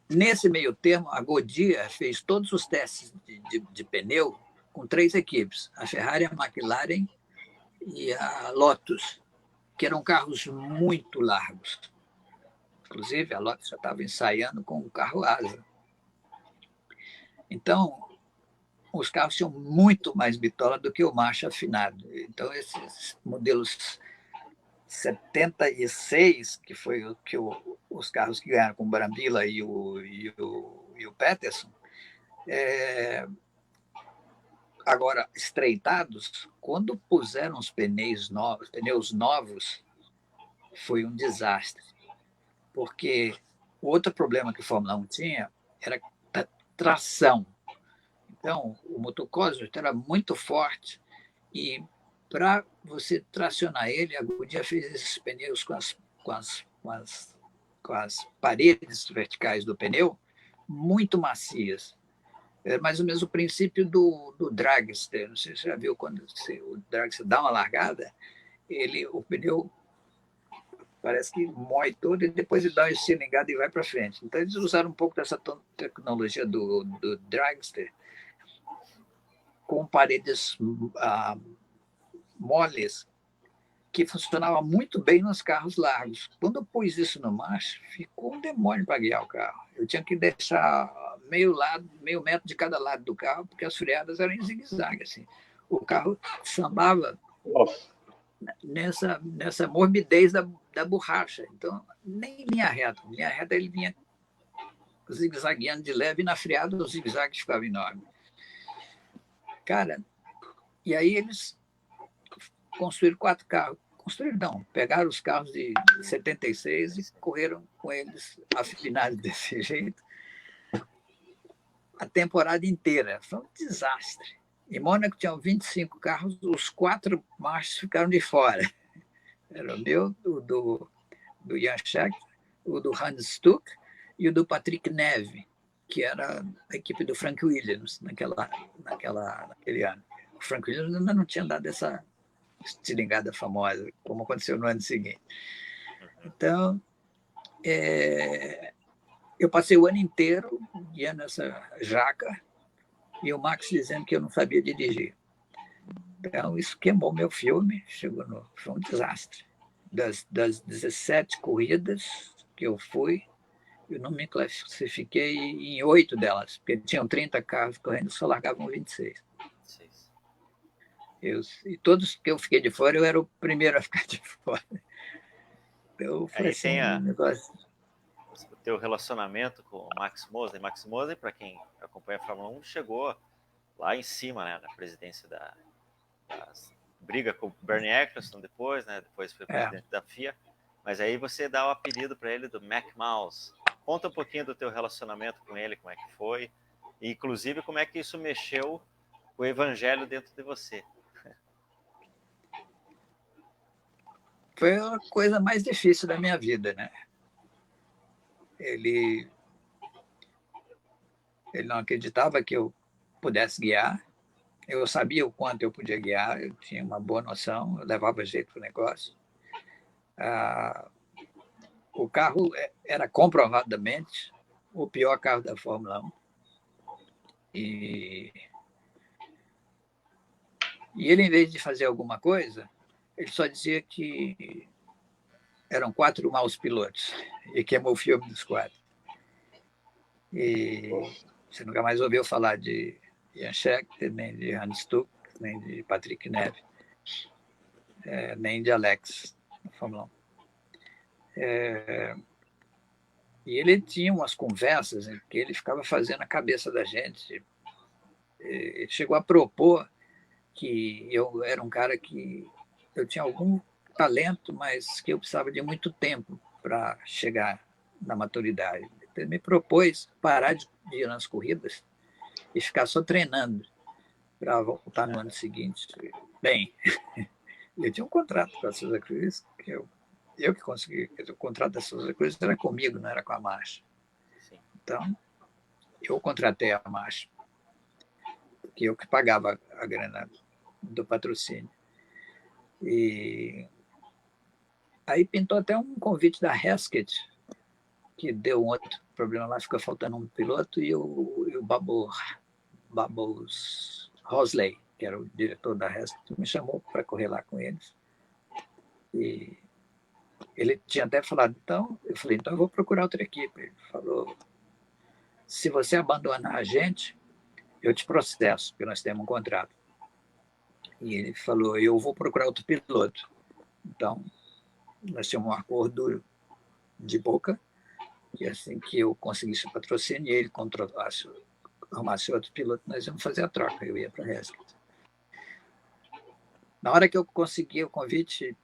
nesse meio termo, a Goodyear fez todos os testes de pneu com 3 equipes, a Ferrari, a McLaren e a Lotus, que eram carros muito largos. Inclusive, a Lotus já estava ensaiando com um carro asa. Então, os carros tinham muito mais bitola do que o macho afinado. Então, esses modelos 76, que foi os carros que ganharam com o Brambilla e o Peterson, agora estreitados, quando puseram os pneus novos, foi um desastre. Porque o outro problema que a Fórmula 1 tinha era a tração. Então, o motor Cosworth era muito forte e para você tracionar ele, a Goodyear fez esses pneus com as paredes verticais do pneu muito macias. É mais ou menos o princípio do dragster. Não sei se você já viu quando o dragster dá uma largada, o pneu parece que mói todo e depois ele dá uma estilingada e vai para frente. Então, eles usaram um pouco dessa tecnologia do dragster com paredes moles que funcionava muito bem nos carros largos. Quando eu pus isso no macho, ficou um demônio para guiar o carro. Eu tinha que deixar meio metro de cada lado do carro, porque as freadas eram em zigue-zague. Assim. O carro sambava nessa morbidez da borracha. Então, nem linha reta. Linha reta ele vinha zigue-zagueando de leve e na freada o zigue-zague ficava enorme. Cara, e aí eles construíram 4 carros. Construíram, não. Pegaram os carros de 76 e correram com eles afinados desse jeito a temporada inteira. Foi um desastre. Em Mônaco tinham 25 carros, os 4 machos ficaram de fora. Era o meu, o do Jan Scheck, o do Hans Stuck e o do Patrick Neve, que era a equipe do Frank Williams naquele ano. O Frank Williams ainda não tinha dado essa estilingada famosa, como aconteceu no ano seguinte. Então, eu passei o ano inteiro guiando essa jaca e o Max dizendo que eu não sabia dirigir. Então, isso queimou meu filme, foi um desastre. Das 17 corridas que eu fui, eu não me classifiquei em 8 delas, porque tinham 30 carros correndo, só largavam 26. E todos que eu fiquei de fora, eu era o primeiro a ficar de fora. Então, foi assim, um negócio. O teu relacionamento com o Max Mosley. Max Mosley, para quem acompanha a Fórmula 1, chegou lá em cima, né, na presidência briga com o Bernie Eccleston depois, né? Depois foi presidente da FIA. Mas aí você dá o apelido para ele do Mac Mouse. Conta um pouquinho do teu relacionamento com ele, como é que foi, e inclusive como é que isso mexeu o evangelho dentro de você. Foi a coisa mais difícil da minha vida, né? Ele não acreditava que eu pudesse guiar. Eu sabia o quanto eu podia guiar, eu tinha uma boa noção, eu levava jeito para o negócio. O carro era comprovadamente o pior carro da Fórmula 1. E ele, em vez de fazer alguma coisa, ele só dizia que eram 4 maus pilotos e queimou o filme dos 4. E você nunca mais ouviu falar de Jan Scheckter, nem de Hans Stuck, nem de Patrick Neve, nem de Alex na Fórmula 1. E ele tinha umas conversas em que ele ficava fazendo a cabeça da gente. Ele chegou a propor que eu era um cara que eu tinha algum talento, mas que eu precisava de muito tempo para chegar na maturidade. Ele me propôs parar de ir nas corridas e ficar só treinando para voltar no ano seguinte. Bem, eu tinha um contrato com a Souza Cruz, que eu que consegui. O contrato da Souza Cruz era comigo, não era com a marcha. Então, eu contratei a marcha, porque eu que pagava a grana do patrocínio. E Aí pintou até um convite da Hesketh, que deu um outro problema lá, ficou faltando um piloto, e o Bubbles Hosley, que era o diretor da Hesketh, me chamou para correr lá com eles. E ele tinha até falado, então, eu falei, então eu vou procurar outra equipe. Ele falou, se você abandonar a gente, eu te processo, porque nós temos um contrato. E ele falou, eu vou procurar outro piloto. Então, nós tínhamos um acordo de boca, e assim que eu conseguisse o patrocínio e ele arrumasse outro piloto, nós íamos fazer a troca, eu ia para a Hesketh. Na hora que eu consegui o convite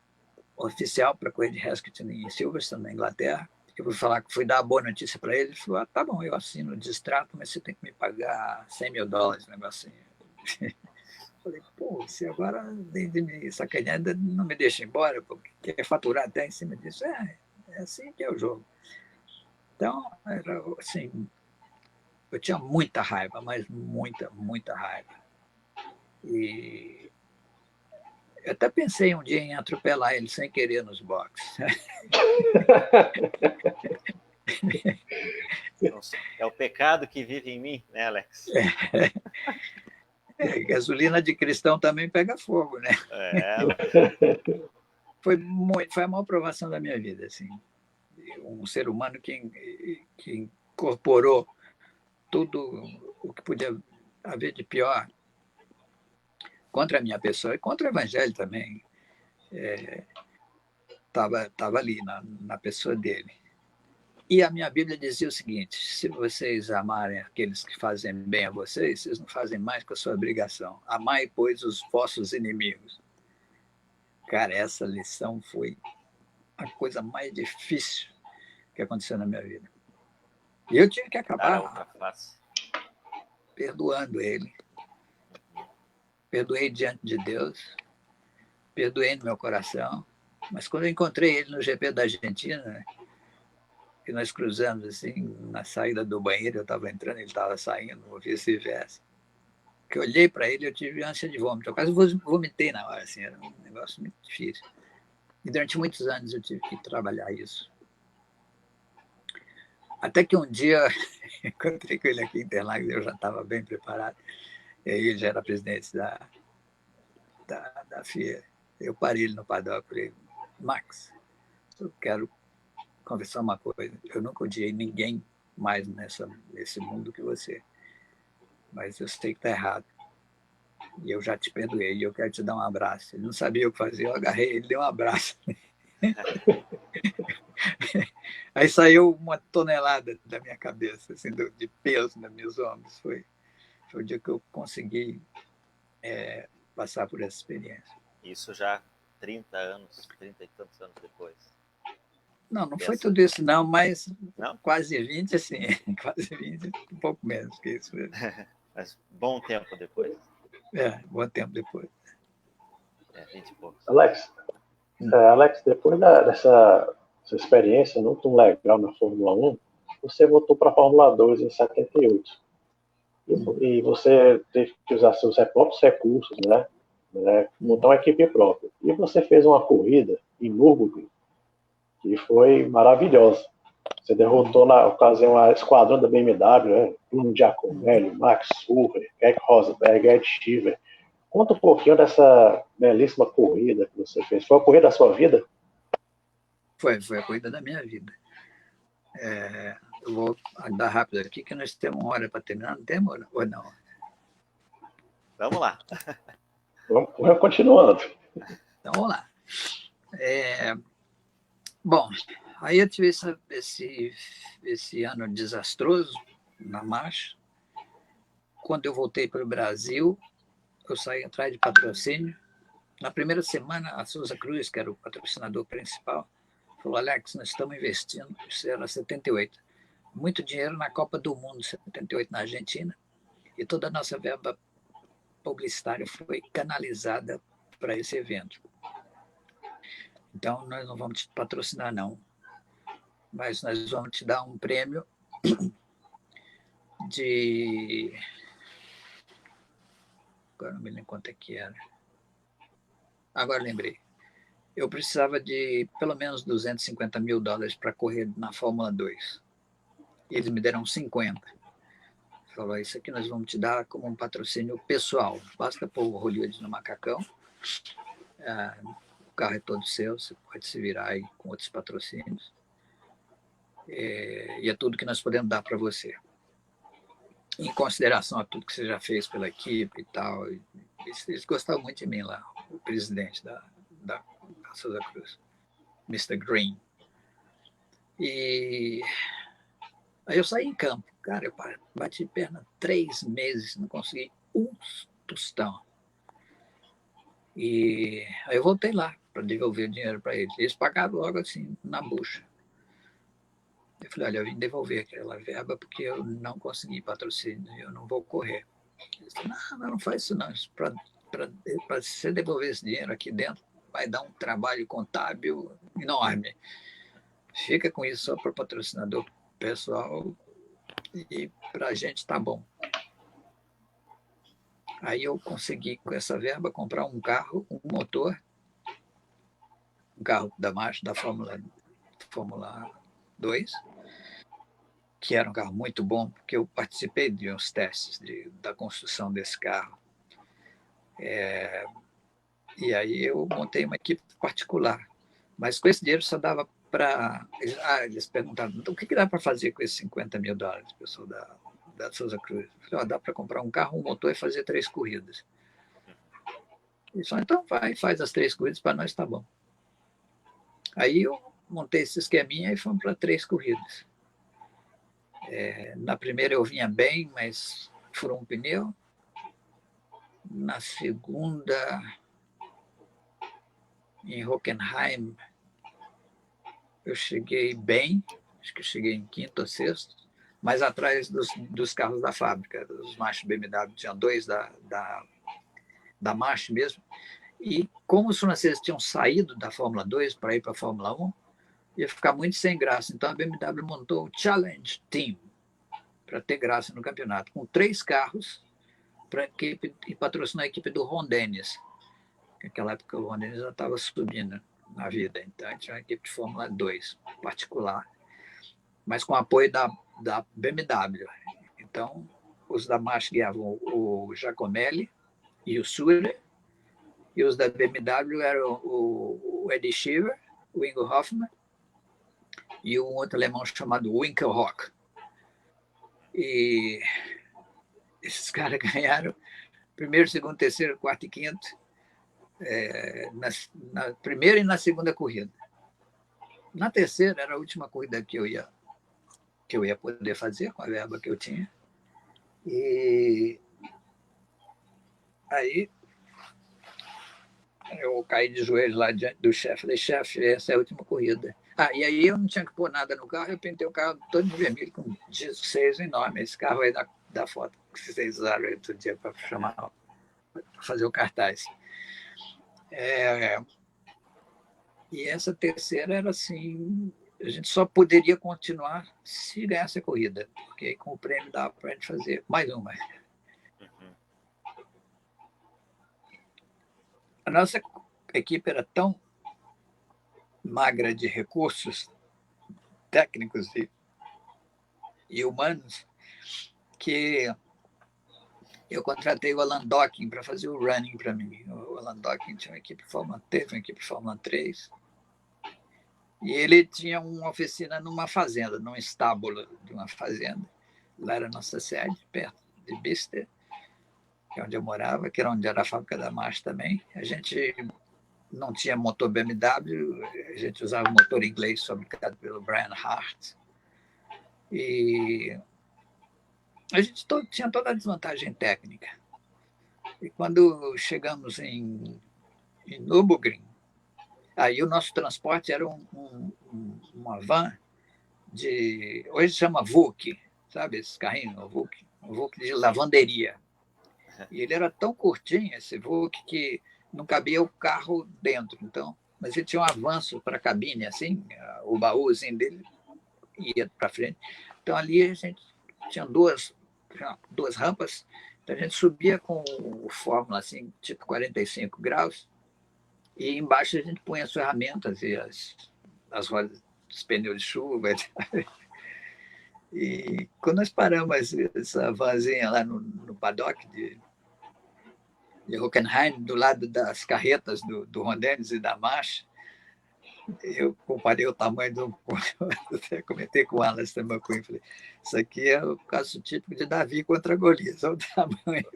oficial para a correr de Hesketh em Silverstone, na Inglaterra, eu fui dar a boa notícia para ele, ele falou, tá bom, eu assino o distrato, mas você tem que me pagar $100 mil, negócio assim. Falei, pô, você agora, de me sacanear, não me deixa embora, porque quer faturar até em cima disso. É assim que é o jogo. Então, era assim, eu tinha muita raiva, mas muita raiva. E eu até pensei um dia em atropelar ele sem querer nos boxes. É o pecado que vive em mim, né, Alex? Gasolina de cristão também pega fogo, né? Foi a maior provação da minha vida, assim. Um ser humano que incorporou tudo o que podia haver de pior contra a minha pessoa e contra o evangelho também. Estava ali na pessoa dele. E a minha Bíblia dizia o seguinte, se vocês amarem aqueles que fazem bem a vocês, vocês não fazem mais que a sua obrigação. Amai, pois, os vossos inimigos. Cara, essa lição foi a coisa mais difícil que aconteceu na minha vida. E eu tive que acabar perdoando ele. Perdoei diante de Deus, perdoei no meu coração. Mas quando eu encontrei ele no GP da Argentina, que nós cruzamos assim, na saída do banheiro, eu estava entrando, ele estava saindo, ou vice-versa. Que eu olhei para ele, eu tive ânsia de vômito. Eu quase vomitei na hora, assim, era um negócio muito difícil. E durante muitos anos eu tive que trabalhar isso. Até que um dia, encontrei com ele aqui em Interlagos, eu já estava bem preparado, e aí ele já era presidente da FIA. Eu parei ele no paddock e falei, Max, eu quero conversar uma coisa. Eu nunca odiei ninguém mais nesse mundo que você. Mas eu sei que está errado. E eu já te perdoei e eu quero te dar um abraço. Ele não sabia o que fazer, eu agarrei ele, dei um abraço. Aí saiu uma tonelada da minha cabeça, assim, de peso nos meus ombros. Foi o dia que eu consegui passar por essa experiência. Isso já 30 e tantos anos depois. Não foi tudo isso não, mas quase 20, assim, quase 20, um pouco menos que isso mesmo. Mas bom tempo depois. Bom tempo depois. 20 e poucos. Alex, depois dessa experiência não tão legal na Fórmula 1, você voltou para a Fórmula 2 em 78. E você teve que usar seus próprios recursos, né? Montar uma equipe própria. E você fez uma corrida em Nürburgring que foi maravilhosa. Você derrotou na ocasião a esquadrão da BMW, né? Bruno Giacomelli, Max Verstappen, Keck Rosberg, Ed Sheever. Conta um pouquinho dessa belíssima corrida que você fez. Foi a corrida da sua vida? Foi a corrida da minha vida. Eu vou andar rápido aqui, que nós temos uma hora para terminar, não temos ou não? Vamos lá. Vamos continuando. Então, vamos lá. Bom, aí eu tive esse ano desastroso na marcha. Quando eu voltei para o Brasil, eu saí atrás de patrocínio. Na primeira semana, a Souza Cruz, que era o patrocinador principal, falou, Alex, nós estamos investindo, isso era 78, muito dinheiro na Copa do Mundo, 78, na Argentina, e toda a nossa verba publicitária foi canalizada para esse evento. Então, nós não vamos te patrocinar, não, mas nós vamos te dar um prêmio de... Agora não me lembro quanto é que era. Agora lembrei. eu precisava de pelo menos $250 mil para correr na Fórmula 2. Eles me deram 50. Falou, isso aqui nós vamos te dar como um patrocínio pessoal. Basta pôr o Hollywood no macacão. O carro é todo seu, você pode se virar aí com outros patrocínios. E é tudo que nós podemos dar para você. Em consideração a tudo que você já fez pela equipe e tal. Eles gostavam muito de mim lá, o presidente da Souza Cruz, Mr. Green. E aí eu saí em campo. Cara, eu bati perna 3 meses, não consegui um tostão. E aí eu voltei lá para devolver o dinheiro para eles. Eles pagaram logo assim, na bucha. Eu falei, olha, eu vim devolver aquela verba porque eu não consegui patrocínio, eu não vou correr. Eles falaram, não faz isso não. Para você devolver esse dinheiro aqui dentro, vai dar um trabalho contábil enorme. Fica com isso só para patrocinador pessoal e para a gente tá bom. Aí eu consegui, com essa verba, comprar um carro, um motor, um carro da marcha da Fórmula 2, que era um carro muito bom, porque eu participei de uns testes da construção desse carro. E aí eu montei uma equipe particular. Mas com esse dinheiro só dava para... eles perguntaram, então, o que dá para fazer com esses $50 mil, pessoal da Souza Cruz? Eu falei, dá para comprar um carro, um motor e fazer 3 corridas. Eles falaram, então vai, faz as 3 corridas, para nós tá bom. Aí eu montei esse esqueminha e fomos para 3 corridas. Na primeira eu vinha bem, mas furou um pneu. Na segunda, em Hockenheim, eu cheguei bem, acho que eu cheguei em 5º ou 6º, mas atrás dos carros da fábrica, dos March BMW, tinha 2 da March mesmo. E como os franceses tinham saído da Fórmula 2 para ir para a Fórmula 1, ia ficar muito sem graça. Então a BMW montou o Challenge Team para ter graça no campeonato, com 3 carros para equipe, e patrocinar a equipe do Ron Dennis. Naquela época o Ron Dennis já estava subindo na vida, então tinha uma equipe de Fórmula 2 particular, mas com apoio da BMW. Então os da March guiavam o Giacomelli e o Surer, e os da BMW eram o Eddie Cheever, o Ingo Hoffmann e um outro alemão chamado Winkelhock. E esses caras ganharam primeiro, segundo, terceiro, quarto e quinto, na primeira e na segunda corrida. Na terceira era a última corrida que eu ia poder fazer com a verba que eu tinha. E aí eu caí de joelhos lá diante do chefe. Falei, chefe, essa é a última corrida. E aí eu não tinha que pôr nada no carro, eu pintei o carro todo de vermelho, com 16 enorme. Esse carro aí da foto que vocês usaram aí outro dia para fazer o cartaz. E essa terceira era assim, a gente só poderia continuar se ganhasse a corrida, porque aí com o prêmio dava para a gente fazer mais uma. A nossa equipe era tão magra de recursos técnicos e humanos que eu contratei o Alan Docking para fazer o running para mim. O Alan Docking tinha uma equipe Fórmula 3, uma equipe Fórmula 3, e ele tinha uma oficina numa fazenda, num estábulo de uma fazenda. Lá era a nossa sede, perto de Bicester, que é onde eu morava, que era onde era a fábrica da March também. A gente não tinha motor BMW, a gente usava motor inglês fabricado pelo Brian Hart. E a gente tinha toda a desvantagem técnica. E quando chegamos em Nürburgring, aí o nosso transporte era uma van hoje chama VUC, sabe esses carrinhos, um VUC de lavanderia. E ele era tão curtinho, esse VUC, que não cabia o carro dentro. Então, mas ele tinha um avanço para a cabine, assim, o baúzinho dele ia para frente. Então ali a gente tinha duas rampas, então a gente subia com o Fórmula assim, tipo 45 graus, E embaixo a gente põe as ferramentas e as rodas, os pneus de chuva. E quando nós paramos essa vanzinha lá no paddock de Hockenheim, do lado das carretas do Rondenes e da marcha, eu comparei o tamanho do... Até comentei com o Alastair McQueen, falei, isso aqui é o caso típico de Davi contra Golias, olha o tamanho.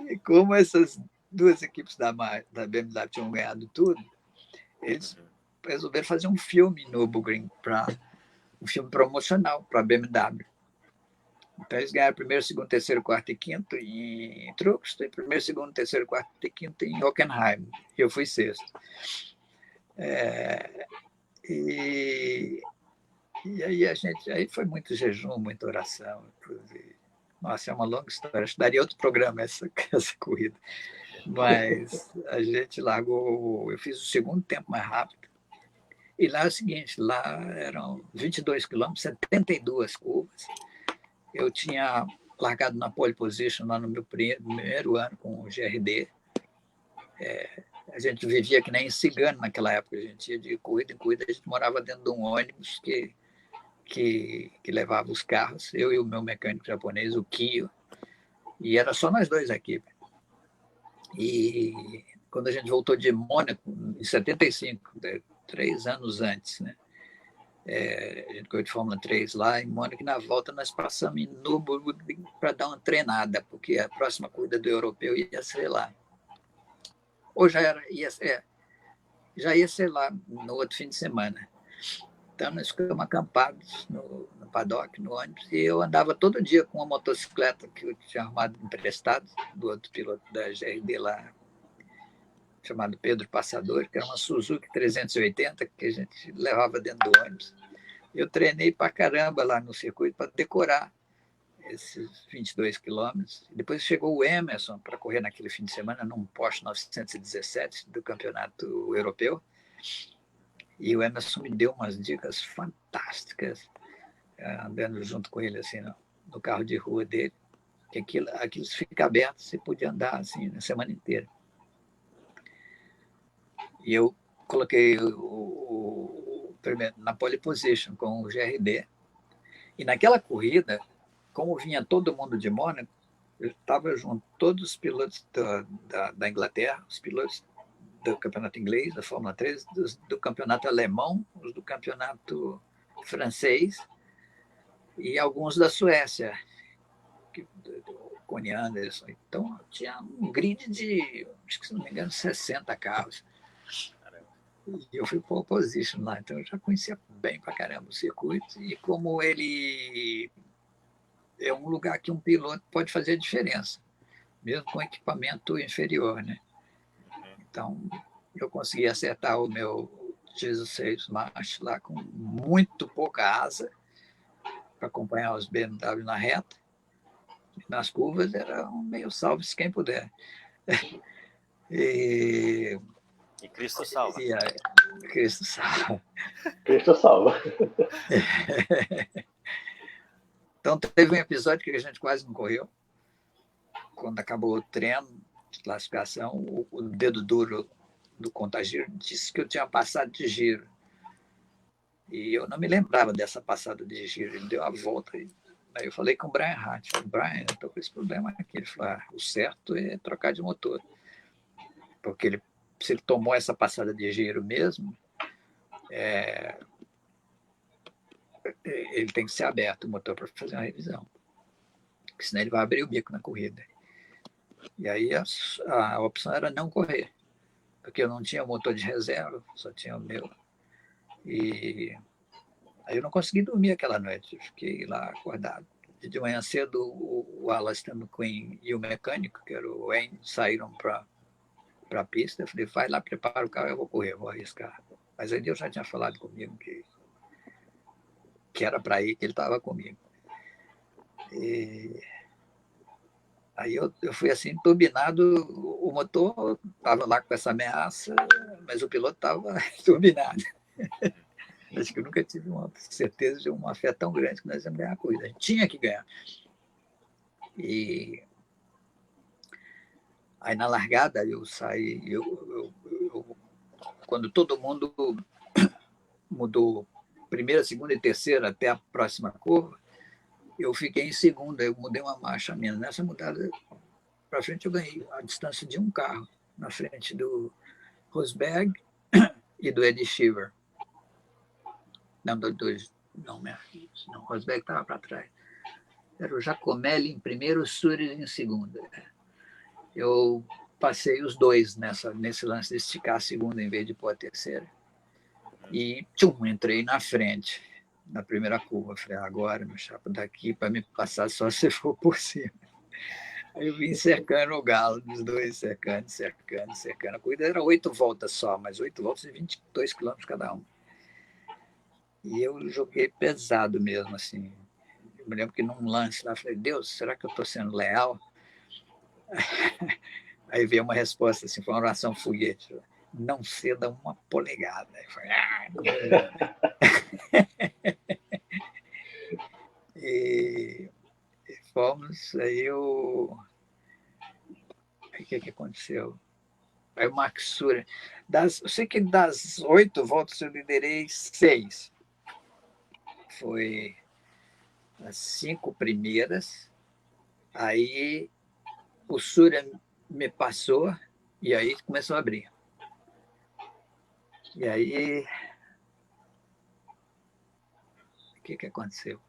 E como essas duas equipes da BMW tinham ganhado tudo, eles resolveram fazer um filme no Nürburgring, um filme promocional para a BMW. Então, eles ganharam primeiro, segundo, terceiro, quarto e quinto em Trucks, e primeiro, segundo, terceiro, quarto e quinto em Hockenheim. E eu fui sexto. E aí aí foi muito jejum, muita oração. Nossa, é uma longa história. Acho que daria outro programa essa corrida. Mas a gente largou. Eu fiz o segundo tempo mais rápido. E lá é o seguinte: lá eram 22 quilômetros, 72 curvas. Eu tinha largado na pole position lá no meu primeiro ano com o GRD. A gente vivia que nem cigano naquela época. A gente ia de corrida em corrida, a gente morava dentro de um ônibus que levava os carros, eu e o meu mecânico japonês, o Kyo, e era só nós dois aqui. E quando a gente voltou de Mônaco, em 75, 3 anos antes, né? A gente correu de Fórmula 3 lá em Mônaco, e na volta nós passamos em Nürburgring para dar uma treinada, porque a próxima corrida do europeu ia ser lá. Ou já ia ser lá no outro fim de semana. Então, nós ficamos acampados no paddock, no ônibus, e eu andava todo dia com uma motocicleta que eu tinha arrumado emprestado do outro piloto da GRD lá, chamado Pedro Passador, que era uma Suzuki 380 que a gente levava dentro do ônibus. Eu treinei pra caramba lá no circuito para decorar esses 22 quilômetros. Depois chegou o Emerson para correr naquele fim de semana num Porsche 917 do campeonato europeu. E o Emerson me deu umas dicas fantásticas, andando junto com ele assim, no carro de rua dele, que aquilo fica aberto, você podia andar assim na semana inteira. E eu coloquei na pole position com o GRD. E naquela corrida, como vinha todo mundo de Mônaco, eu estava junto todos os pilotos da Inglaterra, os pilotos do campeonato inglês, da Fórmula 3, do campeonato alemão, os do campeonato francês e alguns da Suécia, do Connie Anderson. Então, tinha um grid de, acho que se não me engano, 60 carros. E eu fui pole position lá, então eu já conhecia bem pra caramba o circuito. E como ele é um lugar que um piloto pode fazer a diferença, mesmo com equipamento inferior, né? Então, eu consegui acertar o meu Jesus March lá com muito pouca asa para acompanhar os BMW na reta. Nas curvas era um meio salve-se quem puder. E Cristo salva. Cristo salva. Cristo salva. Então, teve um episódio que a gente quase não correu. Quando acabou o treino de classificação, o dedo duro do contagiro disse que eu tinha passado de giro. E eu não me lembrava dessa passada de giro. Ele deu a volta. Aí eu falei com o Brian Hart. Brian, eu estou com esse problema aqui. Ele falou, o certo é trocar de motor. Porque se ele tomou essa passada de giro mesmo, ele tem que ser aberto o motor para fazer uma revisão. Porque senão ele vai abrir o bico na corrida. E aí a opção era não correr. Porque eu não tinha motor de reserva, só tinha o meu. E aí eu não consegui dormir aquela noite. Eu fiquei lá acordado. De manhã cedo, o Alastair McQueen e o mecânico, que era o Wayne, saíram para a pista. Eu falei, vai lá, prepara o carro, eu vou correr, vou arriscar. Mas aí Deus já tinha falado comigo que era para ir, que ele estava comigo. E aí eu fui assim, turbinado, o motor estava lá com essa ameaça, mas o piloto estava turbinado. Acho que eu nunca tive uma certeza de uma fé tão grande que nós íamos ganhar a corrida. A gente tinha que ganhar. E Aí na largada eu saí, quando todo mundo mudou primeira, segunda e terceira até a próxima curva, eu fiquei em segunda, eu mudei uma marcha menos. Nessa mudada para frente eu ganhei a distância de um carro na frente do Rosberg e do Eddie Cheever. Não, dois, não, o Rosberg estava para trás. Era o Giacomelli em primeiro, o Surer em segunda. Eu passei os dois nesse lance de esticar a segunda em vez de pôr a terceira. E entrei na frente, na primeira curva. Falei, agora, meu chapa, daqui para me passar só se for por cima. Aí eu vim cercando o galo, dos dois cercando. A corrida era 8 voltas só, mas 8 voltas e 22 quilômetros cada um. E eu joguei pesado mesmo, assim. Eu me lembro que num lance lá, falei, Deus, será que eu estou sendo leal? Aí veio uma resposta assim, foi uma oração foguete. Não ceda uma polegada. Eu falei, e fomos, aí o que aconteceu? Aí o Max Surer, eu sei que das 8 voltas eu liderei 6. Foi as 5 primeiras, aí o Surer me passou e aí começou a abrir. E aí, o que aconteceu?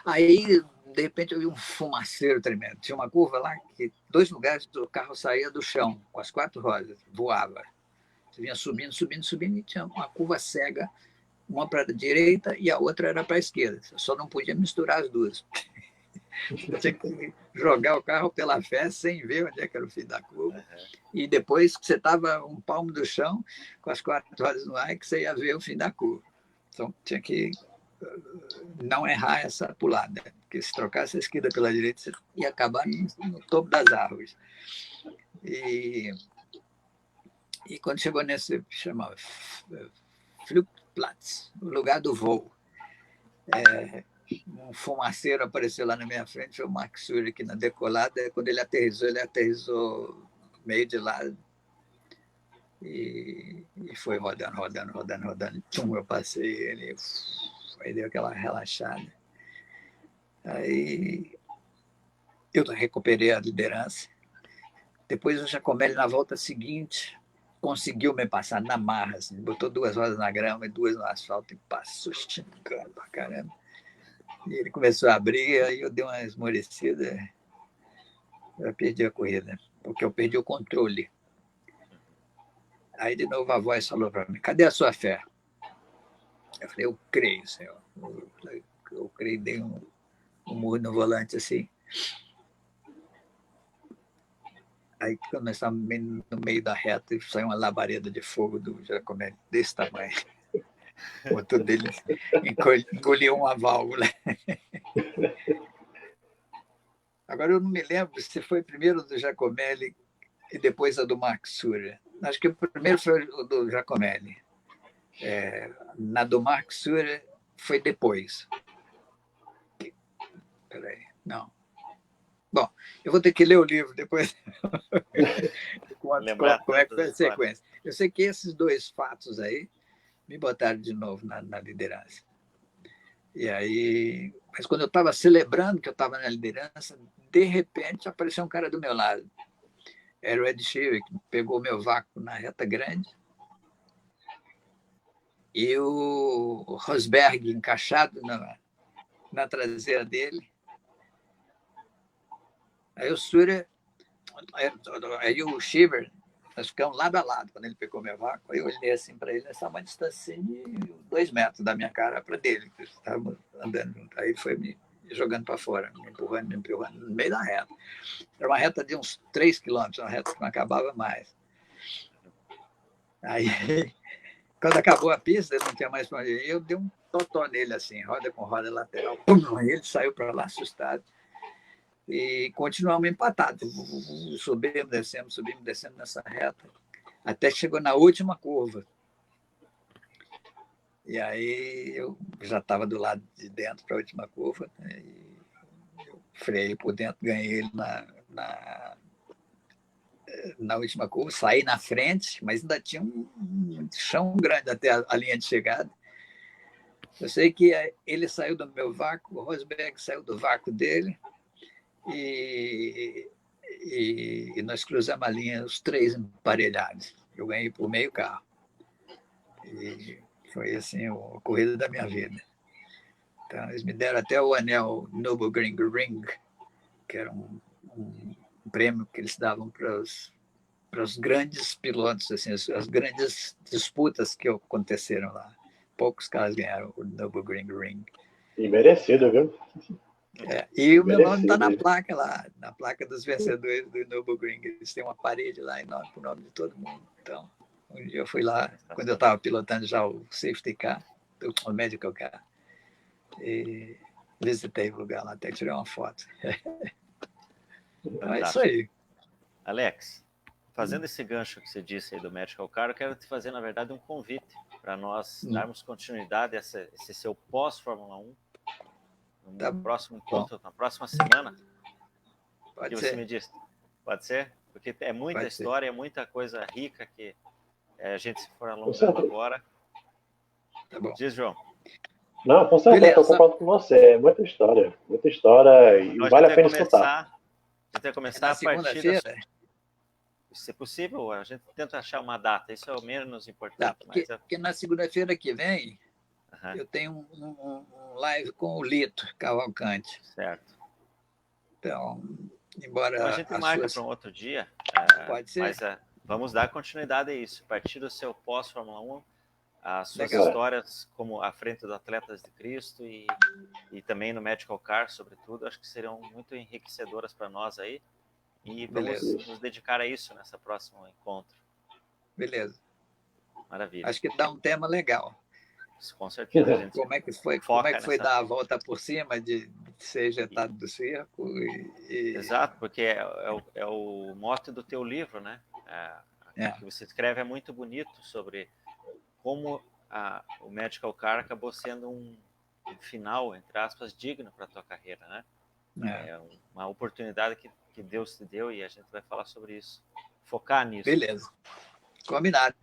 Aí, de repente, eu vi um fumaceiro tremendo. Tinha uma curva lá que 2 lugares o carro saía do chão, com as 4 rodas, voava. Você vinha subindo, e tinha uma curva cega, uma para a direita e a outra era para a esquerda. Você só não podia misturar as duas. Você tinha que jogar o carro pela fé sem ver onde é que era o fim da curva. E depois que você estava um palmo do chão, com as 4 rodas no ar, que você ia ver o fim da curva. Então, tinha que não errar essa pulada, porque se trocasse a esquerda pela direita, você ia acabar no topo das árvores. E quando chegou nesse, chamava Flugplatz, o lugar do voo, um fumaceiro apareceu lá na minha frente, foi o Max Surer aqui na decolada. Quando ele aterrissou meio de lado e foi rodando. Tchum, eu passei ele, aí deu aquela relaxada. Aí eu recuperei a liderança. Depois o Giacomelli, na volta seguinte, conseguiu me passar na marra, assim, botou 2 rodas na grama e 2 no asfalto e passou xingando pra caramba. E ele começou a abrir, aí eu dei uma esmorecida, eu perdi a corrida, porque eu perdi o controle. Aí de novo a voz falou para mim, cadê a sua fé? Eu falei, eu creio, Senhor. Eu creio, dei um murro no volante assim. Aí começamos no meio da reta e saiu uma labareda de fogo do Giacomelli desse tamanho. O motor dele engoliu uma válvula. Agora eu não me lembro se foi primeiro do Giacomelli e depois a do Max Surer. Acho que o primeiro foi o do Giacomelli. Na do Max Surer foi depois. Peraí, não. Bom, eu vou ter que ler o livro depois. Como é que foi a sequência. Eu sei que esses 2 fatos aí me botaram de novo na liderança. E aí, mas quando eu estava celebrando que eu estava na liderança, de repente apareceu um cara do meu lado. Era o Ed Sheeran, que pegou meu vácuo na reta grande. E o Rosberg encaixado na traseira dele. Aí o Surer, aí o Cheever, nós ficamos lado a lado quando ele pegou meu vácuo. Aí eu olhei assim para ele, nessa uma distância de 2 metros da minha cara para dele, que estávamos andando junto. Aí ele foi me jogando para fora, me empurrando no meio da reta. Era uma reta de uns 3 quilômetros, uma reta que não acabava mais. Aí, quando acabou a pista, não tinha mais para onde ir, eu dei um totó nele assim, roda com roda lateral. Pum, aí ele saiu para lá assustado. E continuamos empatados. Subimos, descendo nessa reta, até que chegou na última curva. E aí eu já estava do lado de dentro para a última curva, né? E eu freiei por dentro, ganhei ele na última curva, saí na frente, mas ainda tinha um chão grande até a linha de chegada. Eu sei que ele saiu do meu vácuo, o Rosberg saiu do vácuo dele, e nós cruzamos a linha, os três emparelhados. Eu ganhei por meio carro. E foi assim a corrida da minha vida. Então, eles me deram até o anel Nürburgring Ring, que era um prêmio que eles davam para os grandes pilotos, assim, as grandes disputas que aconteceram lá. Poucos caras ganharam o Nürburgring Ring. E merecido, viu? E o meu nome está na placa lá, na placa dos vencedores do Nürburgring. Eles têm uma parede lá enorme com o nome de todo mundo. Então, um dia eu fui lá, quando eu estava pilotando já o safety car, o medical car, e visitei o lugar lá, até tirei uma foto. Então é isso aí. Alex, fazendo esse gancho que você disse aí do Medical Car, eu quero te fazer, na verdade, um convite para nós darmos continuidade a esse seu pós-Fórmula 1 no próximo encontro, na próxima semana. O que você me disse? Pode ser? Porque é muita história, é muita coisa rica que a gente se for alongando agora. Tá bom. Diz, João. Não, com certeza, estou concordo com você. É muita história e então, vale a pena escutar. A gente vai começar a partir se possível, a gente tenta achar uma data, isso é o menos importante. Porque na segunda-feira que vem, eu tenho um live com o Lito Cavalcante. Certo. Então, embora... Então a gente marca para um outro dia. Pode ser. Mas vamos dar continuidade a isso. A partir do seu pós-Fórmula 1, as suas histórias como à frente dos Atletas de Cristo e também no Medical Car, sobretudo, acho que serão muito enriquecedoras para nós aí. E vamos nos dedicar a isso nessa próxima encontro. Beleza. Maravilha. Acho que dá um tema legal. Isso, com certeza. A gente como é que foi dar a volta por cima de ser ejetado do circo? Exato, porque é o mote do teu livro, né? O que você escreve é muito bonito sobre como o Medical Car acabou sendo um final, entre aspas, digno para a tua carreira, né? É uma oportunidade que Deus te deu e a gente vai falar sobre isso. Focar nisso. Beleza. Combinado.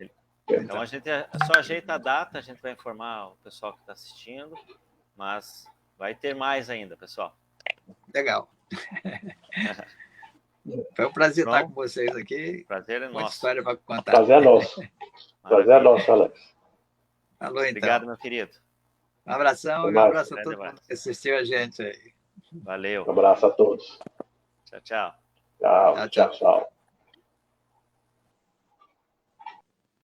Então a gente só ajeita a data, a gente vai informar o pessoal que está assistindo, mas vai ter mais ainda, pessoal. Legal. Foi um prazer estar com vocês aqui. Prazer é nosso. Muita história para contar. Prazer é nosso. Prazer é nosso, Alex. Alô, então. Obrigado, meu querido. Um abração e um abraço a todo mundo que assistiu a gente aí. Valeu. Um abraço a todos. Tchau, tchau. Tchau.